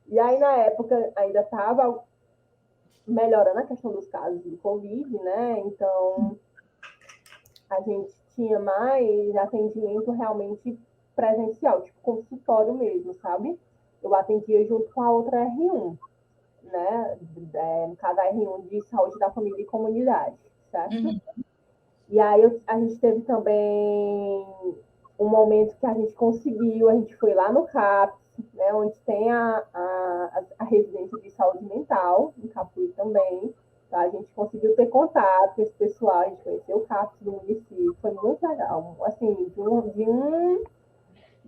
S2: E aí, na época, ainda estava melhorando a questão dos casos de Covid, né? Então, a gente tinha mais atendimento realmente presencial, tipo consultório mesmo, sabe? Eu atendia junto com a outra R1, né? No caso, a R1 de saúde da família e comunidade, certo?
S1: Uhum.
S2: E aí a gente teve também um momento que a gente conseguiu, a gente foi lá no CAPS, né, onde tem a residência de saúde mental, em Capuí também. Tá? A gente conseguiu ter contato com esse pessoal, a gente conheceu o CAPS do município, foi muito legal. Assim,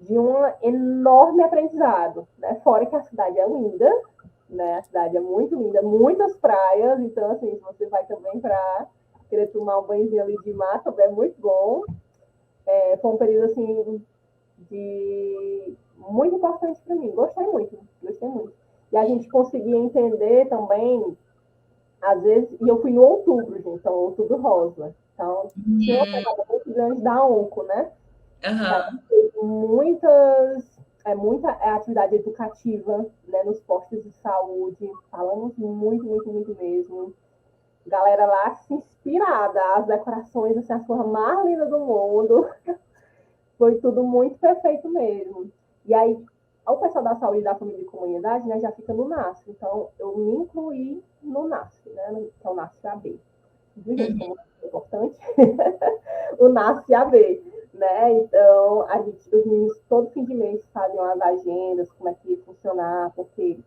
S2: de um enorme aprendizado, né? Fora que a cidade é linda, né? A cidade é muito linda, muitas praias, então, assim, se você vai também para querer tomar um banhozinho ali de mar, também é muito bom. Foi um período, assim, de muito importante para mim. Gostei muito, gostei muito. E a gente conseguia entender também, às vezes, e eu fui no outubro, gente, então outubro rosa. Então, tinha uma pegada muito grande da ONCO, né?
S1: Aham.
S2: Muita atividade educativa, né, nos postos de saúde. Falamos muito, muito, muito mesmo. Galera lá se inspirada, as decorações, assim, a cor mais linda do mundo. Foi tudo muito perfeito mesmo. E aí, o pessoal da saúde da família e comunidade, né, já fica no NASF. Então, eu me incluí no NASF, né, que é o NASF AB. Viu, gente? Como é importante. O NASF AB, né? Então, os meninos, todo fim de mês, faziam as agendas, como é que ia funcionar, porque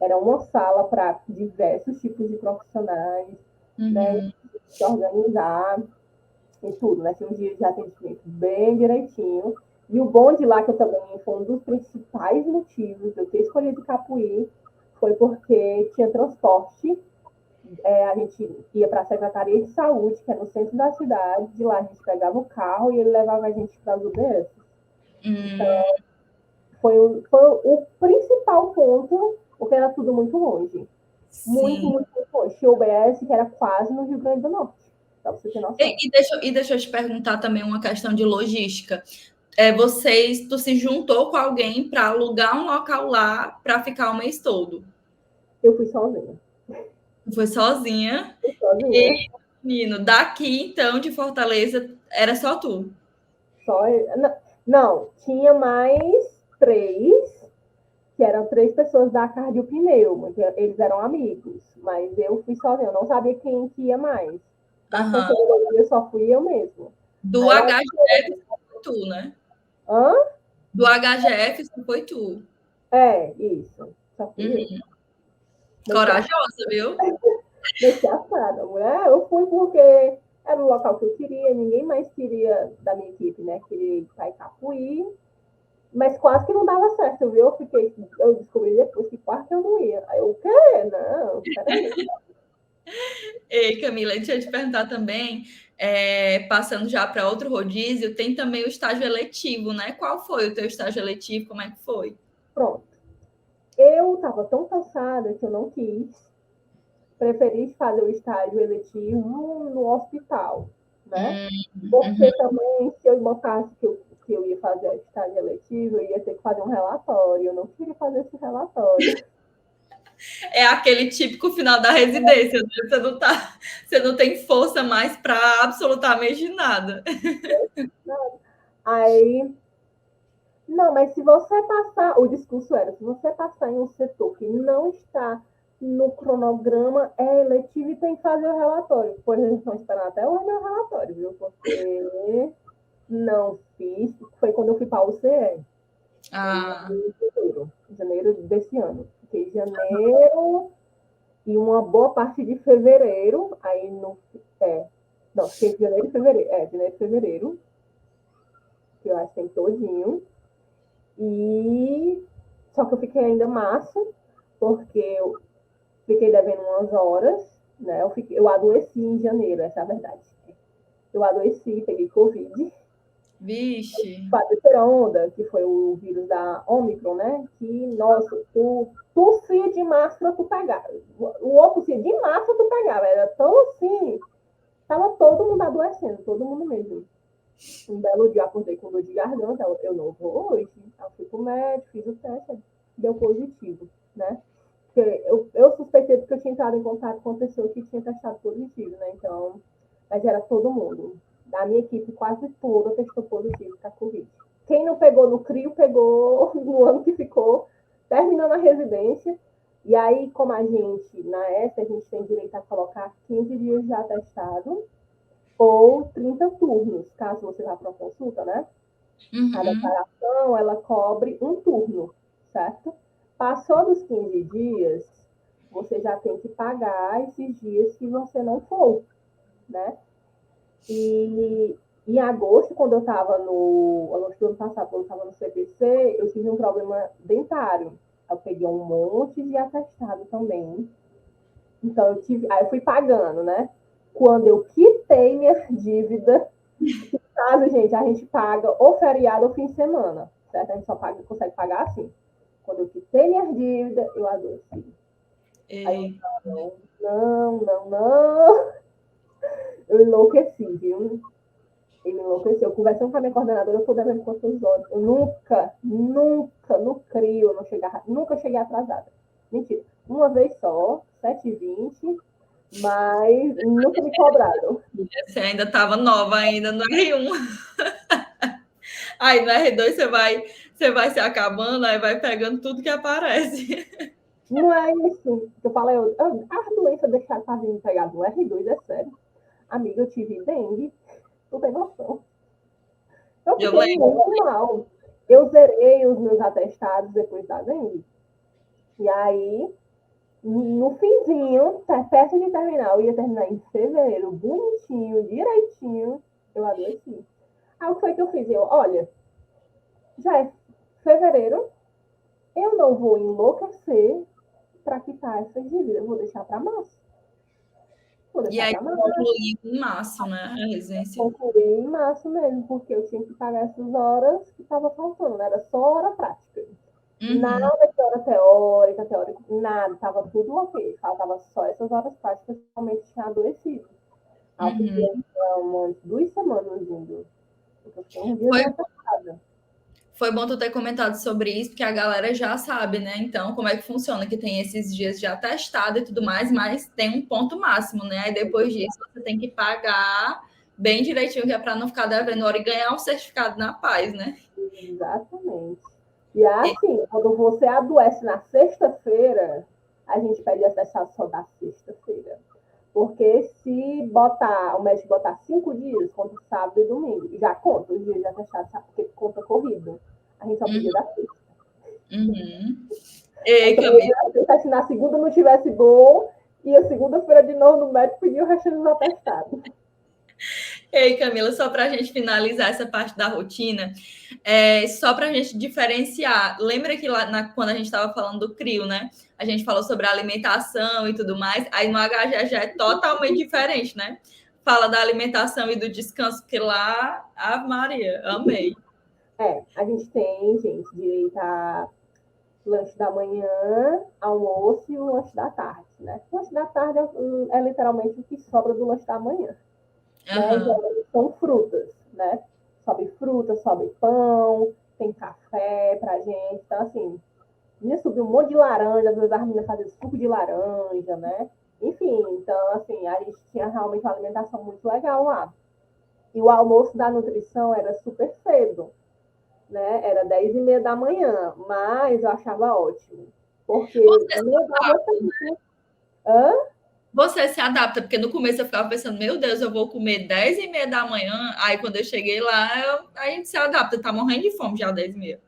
S2: era uma sala para diversos tipos de profissionais, né?
S1: Uhum.
S2: Se organizar e tudo, né? Tinha um dia de atendimento bem direitinho. E o bom de lá, que eu também foi um dos principais motivos de eu ter escolhido Capuí, foi porque tinha transporte. A gente ia para a Secretaria de Saúde, que é no centro da cidade. De lá a gente pegava o carro e ele levava a gente para as UBS. Então,
S1: Hum,
S2: foi o principal ponto, porque era tudo muito longe. Muito,
S1: sim.
S2: muito, muito longe. Tinha UBS que era quase no Rio Grande do Norte, para você ter noção.
S1: E deixa eu te perguntar também uma questão de logística. Tu se juntou com alguém para alugar um local lá para ficar o mês todo?
S2: Eu fui sozinha.
S1: Foi sozinha?
S2: Fui sozinha.
S1: E, menino, daqui então de Fortaleza era só tu?
S2: Só, não, tinha mais três, que eram três pessoas da Cardiopneu, eles eram amigos, mas eu fui sozinha, eu não sabia quem que ia mais. Da
S1: Aham.
S2: canceria só fui eu mesmo.
S1: Do
S2: Aí eu,
S1: HGF só foi tu, né?
S2: hã?
S1: Do HGF só foi tu.
S2: Isso, só fui eu.
S1: Uhum.
S2: Meti a,
S1: Corajosa, viu?
S2: meti a cara, mulher, eu fui porque era o local que eu queria, ninguém mais queria da minha equipe, né? Queria ir para Icapuí, mas quase que não dava certo, viu? Eu descobri depois que quase que eu não ia. Aí eu, o quê? Não, peraí.
S1: Ei, Camila, deixa eu te perguntar também, passando já para outro rodízio, tem também o estágio eletivo, né? Qual foi o teu estágio eletivo? Como é que foi?
S2: Pronto. Eu estava tão cansada que eu não quis. Preferi fazer o estágio eletivo no hospital, né?
S1: Uhum.
S2: Porque também, se eu botasse que eu ia fazer o estágio eletivo, eu ia ter que fazer um relatório. Eu não queria fazer esse relatório.
S1: É aquele típico final da residência, né? Você não tem força mais para absolutamente nada.
S2: Aí, não, mas se você passar, o discurso era, se você passar em um setor que não está no cronograma, é eletivo e tem que fazer o relatório. Pois eles estão esperando até o meu relatório, viu? Porque não fiz, foi quando eu fui para a UCE,
S1: Ah,
S2: em janeiro desse ano. Fiquei em janeiro e uma boa parte de fevereiro, aí no. Não, fiquei em janeiro e fevereiro. Janeiro e fevereiro, que eu acho que tem todinho. E só que eu fiquei ainda massa, porque eu fiquei devendo umas horas, né? Eu adoeci em janeiro, essa é a verdade. Eu adoeci, peguei Covid,
S1: vixe.
S2: a terceira onda, que foi o vírus da Omicron, né? Que, nossa, tu tossia de máscara, tu pegava. O outro tossia de máscara, tu pegava. Era tão assim, tava todo mundo adoecendo, todo mundo mesmo. Um belo dia acordei com dor de garganta, eu não vou hoje. Eu fui pro médico, fiz o teste, deu positivo, né? Porque eu suspeitei porque eu tinha entrado em contato com uma pessoa que tinha testado positivo, né? Então, mas era todo mundo. Da minha equipe, quase toda testou positivo para Covid. Quem não pegou no CRIO, pegou no ano que ficou, terminando a residência. E aí, como a gente, na ESA, a gente tem direito a colocar 15 dias já testado ou 30 turnos, caso você vá para uma consulta, né? A
S1: Uhum.
S2: declaração, ela cobre um turno, certo? Passou dos 15 dias, você já tem que pagar esses dias que você não for, né? E Em agosto, quando eu estava no... agosto do ano passado, quando eu estava no CPC, eu tive um problema dentário. Eu peguei um monte de atestado também. Então, aí eu fui pagando, né? Quando eu quitei minha dívida, no caso, gente, a gente paga ou feriado ou fim de semana, certo? A gente só consegue pagar assim. Quando eu quitei minha dívida, eu adoeci. Aí eu, não. Eu enlouqueci, viu? Ele enlouqueceu. Conversando com a minha coordenadora, eu tô devendo quantos horas. Eu nunca, no CRIO, nunca cheguei atrasada. Mentira. Uma vez só, 7h20, mas nunca me cobraram.
S1: Você ainda estava nova ainda no R1. Aí no R2 você vai se acabando, aí vai pegando tudo que aparece.
S2: Não é isso que eu falei. A doença deixaram para vir pegar do R2, é sério. Amiga, eu tive dengue. Tu tem noção. Eu
S1: Eu
S2: fiquei
S1: lembro.
S2: muito mal. Eu zerei os meus atestados depois da dengue. E aí, no finzinho, perto de terminar, eu ia terminar em fevereiro, bonitinho, direitinho, eu adoeci. Aí o que foi que eu fiz? Olha, já é fevereiro, eu não vou enlouquecer para quitar essa dívida, eu vou deixar para março. Vou
S1: E
S2: deixar
S1: aí
S2: para março.
S1: concluí em março, né? A residência.
S2: Concluí em março mesmo, porque eu tinha que pagar essas horas que estava faltando, né? Era só hora prática.
S1: Uhum,
S2: Nada de hora teórica, nada, estava tudo ok. Faltava só essas horas práticas que realmente tinha adoecido. Aí eu fiquei
S1: uhum.
S2: umas 2 semanas indo. Eu fiquei um dia
S1: Foi,
S2: afastada.
S1: foi bom tu ter comentado sobre isso, porque a galera já sabe, né? Então, como é que funciona, que tem esses dias de atestado e tudo mais, mas tem um ponto máximo, né? Aí depois disso você tem que pagar bem direitinho, que é para não ficar devendo hora e ganhar um certificado na paz, né?
S2: Exatamente. E assim, quando você adoece na sexta-feira, a gente pede atestado só da sexta-feira. Porque se botar, o médico botar 5 dias, conta sábado e domingo. Já conta os dias de atestado, sabe? Porque conta corrido. A gente só
S1: Uhum,
S2: podia dar sexta.
S1: uhum.
S2: Aí
S1: Ei,
S2: só podia
S1: Camila.
S2: dar sexta, se na segunda não tivesse bom, e a segunda-feira de novo no médico pedir o resto dos atestados.
S1: Ei, Camila, só para a gente finalizar essa parte da rotina, só para a gente diferenciar. Lembra que lá quando a gente estava falando do CRIO, né? A gente falou sobre a alimentação e tudo mais. Aí no HG já é totalmente diferente, né? Fala da alimentação e do descanso, que lá, Ave Maria, amei.
S2: A gente tem, gente, direito a lanche da manhã, almoço e o lanche da tarde, né? O lanche da tarde é literalmente o que sobra do lanche da manhã, né?
S1: Uhum,
S2: Então, são frutas, né? Sobe fruta, sobe pão, tem café pra gente. Então, assim, ia subir um monte de laranja, às vezes as meninas faziam suco de laranja, né? Enfim, então, assim, a gente tinha realmente uma alimentação muito legal lá. E o almoço da nutrição era super cedo, né? Era 10h30 da manhã, mas eu achava ótimo, porque
S1: você se
S2: não dava
S1: adapta,
S2: tempo. Hã?
S1: você se adapta, porque no começo eu ficava pensando, meu Deus, eu vou comer 10h30 da manhã. Aí quando eu cheguei lá, a gente se adapta, tá morrendo de fome já 10h30.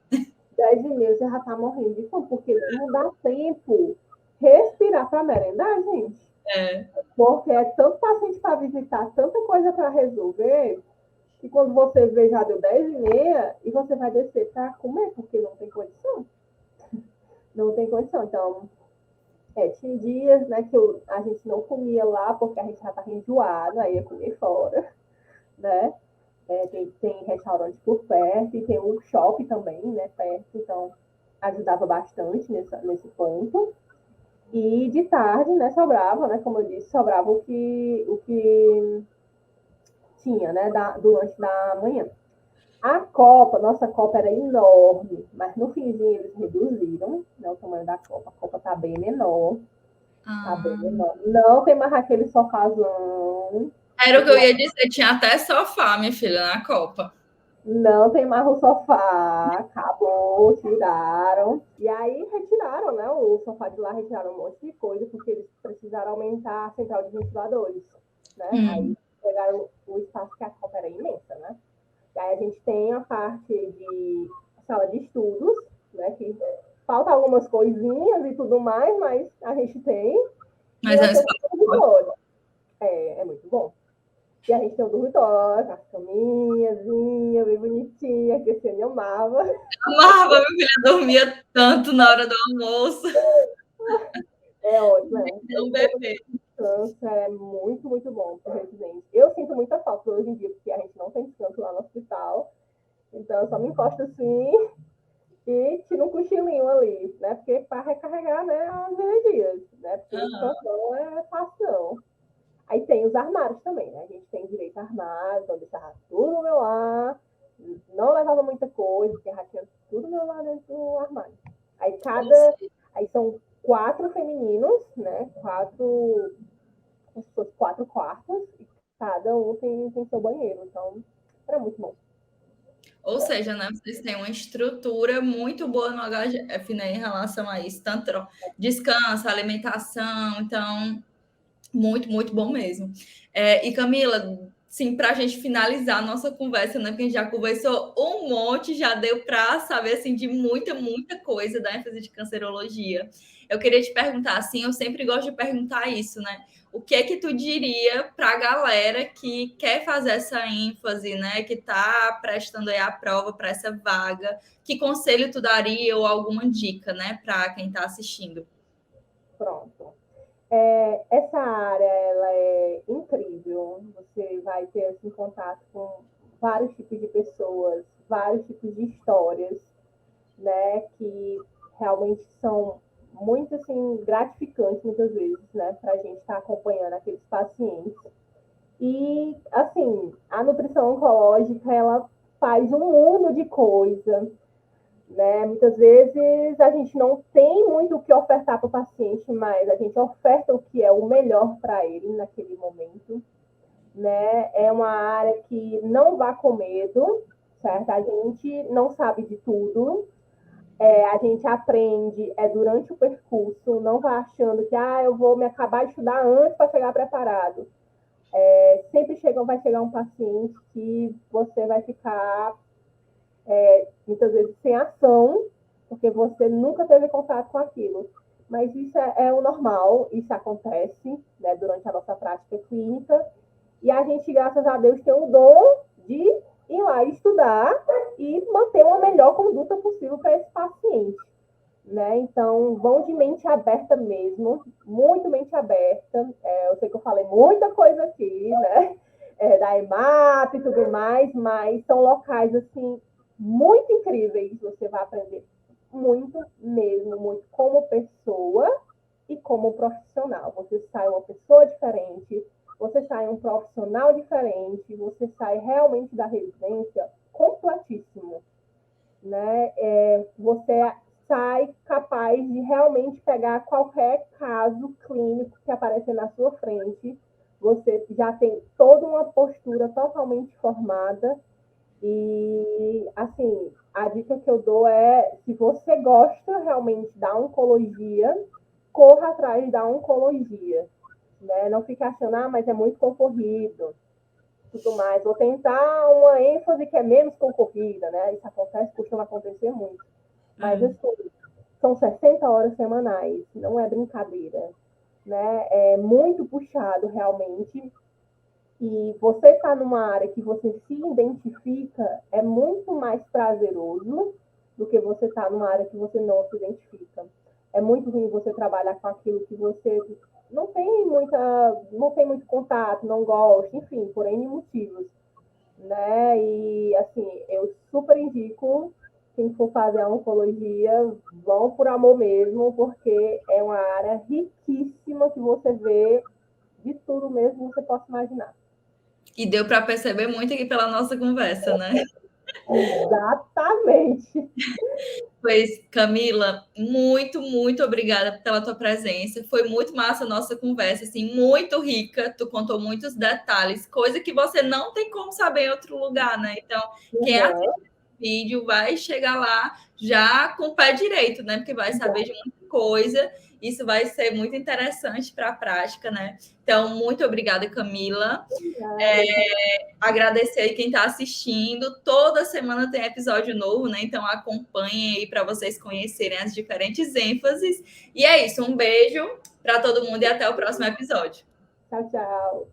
S2: 10h30 você já tá morrendo de fome, porque não dá tempo respirar para merendar, gente.
S1: É.
S2: Porque é tanto paciente para visitar, tanta coisa para resolver, que quando você vê já deu 10h30 e você vai descer para comer, porque não tem condição. Não tem condição. Então, tinha dias, né, que a gente não comia lá porque a gente já estava enjoado, aí ia comer fora, né? Tem restaurante por perto e tem um shopping também, né, perto, então ajudava bastante nesse ponto. E de tarde, né, sobrava, né, como eu disse, sobrava o que tinha, né, do lanche da manhã. A copa, nossa copa era enorme, mas no finzinho eles reduziram, né, o tamanho da copa. A copa tá bem menor, tá bem
S1: Ah,
S2: menor. Não tem mais aquele sofazão.
S1: era o que eu ia dizer, tinha até sofá, minha filha, na Copa.
S2: Não tem mais o sofá, acabou, tiraram. E aí retiraram, né? O sofá de lá retiraram um monte de coisa, porque eles precisaram aumentar a central de ventiladores, né? Aí pegaram o espaço que a copa era imensa, né? E aí a gente tem a parte de sala de estudos, né? Que falta algumas coisinhas e tudo mais, mas a gente tem. E
S1: Mas é um
S2: nós temos
S1: espaço
S2: o auditório. É muito bom. E a gente tem um dormitório, com as caminhazinha, bem bonitinha, que esse eu amava.
S1: Amava, minha filha dormia tanto na hora do almoço.
S2: É ótimo, né?
S1: Um bebê.
S2: Descanso é muito, muito bom para o residente. Eu sinto muita falta hoje em dia, porque a gente não tem descanso lá no hospital. Então, eu só me encosto assim e tiro um cochilinho ali, né? Porque para recarregar, né, as energias, né? Porque descanso não é fácil, não. Aí tem os armários também, né? A gente tem direito a armário, então deixava tudo no meu lar, não levava muita coisa, porque já tinha tudo no meu lar dentro do armário. Aí são 4 femininos, né? 4 quartos, e cada um tem seu banheiro, então era muito bom.
S1: Ou seja, né, vocês têm uma estrutura muito boa no HGF, né, em relação a isso, tanto descanso, alimentação, então muito, muito bom mesmo. E Camila, sim, para a gente finalizar a nossa conversa, né? Porque a gente já conversou um monte, já deu para saber assim de muita, muita coisa da ênfase de cancerologia. Eu queria te perguntar, assim, eu sempre gosto de perguntar isso, né? O que é que tu diria para a galera que quer fazer essa ênfase, né? Que está prestando aí a prova para essa vaga? Que conselho tu daria ou alguma dica, né, para quem está assistindo?
S2: Pronto. Essa área ela é incrível. Você vai ter assim, contato com vários tipos de pessoas, vários tipos de histórias, né, que realmente são muito assim gratificantes muitas vezes, né, para a gente estar acompanhando aqueles pacientes. E assim, a nutrição oncológica ela faz um mundo de coisa, né? Muitas vezes a gente não tem muito o que ofertar para o paciente, mas a gente oferta o que é o melhor para ele naquele momento, né? É uma área que não vá com medo, certo? A gente não sabe de tudo, a gente aprende durante o percurso, não vá achando que eu vou me acabar de estudar antes para chegar preparado. Sempre vai chegar um paciente que você vai ficar muitas vezes sem ação, porque você nunca teve contato com aquilo. Mas isso é o normal, isso acontece, né, durante a nossa prática clínica, e a gente, graças a Deus, tem o dom de ir lá estudar e manter uma melhor conduta possível para esse paciente. Né? Então, vão de mente aberta mesmo, muito mente aberta. Eu sei que eu falei muita coisa aqui, né? Da EMAP e tudo mais, mas são locais, assim, muito incríveis. Você vai aprender muito mesmo, muito como pessoa e como profissional. Você sai uma pessoa diferente, você sai um profissional diferente, você sai realmente da residência completíssimo, né? Você sai capaz de realmente pegar qualquer caso clínico que aparecer na sua frente. Você já tem toda uma postura totalmente formada. E, assim, a dica que eu dou é, se você gosta realmente da oncologia, corra atrás da oncologia. Né? Não fique achando, mas é muito concorrido, tudo mais. Vou tentar uma ênfase que é menos concorrida, né? Isso costuma acontecer muito. Mas, assim, são 60 horas semanais, não é brincadeira, né? É muito puxado, realmente. E você está numa área que você se identifica, é muito mais prazeroso do que você estar numa área que você não se identifica. É muito ruim você trabalhar com aquilo que você não tem muito contato, não gosta, enfim, por N motivos, né? E assim, eu super indico quem for fazer a oncologia, vão por amor mesmo, porque é uma área riquíssima que você vê de tudo mesmo que você possa imaginar.
S1: E deu para perceber muito aqui pela nossa conversa, né?
S2: Exatamente.
S1: Pois, Camila, muito, muito obrigada pela tua presença. Foi muito massa a nossa conversa, assim, muito rica. Tu contou muitos detalhes, coisa que você não tem como saber em outro lugar, né? Então, quem assiste esse vídeo vai chegar lá já com o pé direito, né? Porque vai saber de muita coisa. Isso vai ser muito interessante para a prática, né? Então, muito obrigada, Camila. Agradecer aí quem está assistindo. Toda semana tem episódio novo, né? Então acompanhem aí para vocês conhecerem as diferentes ênfases. E é isso, um beijo para todo mundo e até o próximo episódio.
S2: Tchau, tchau.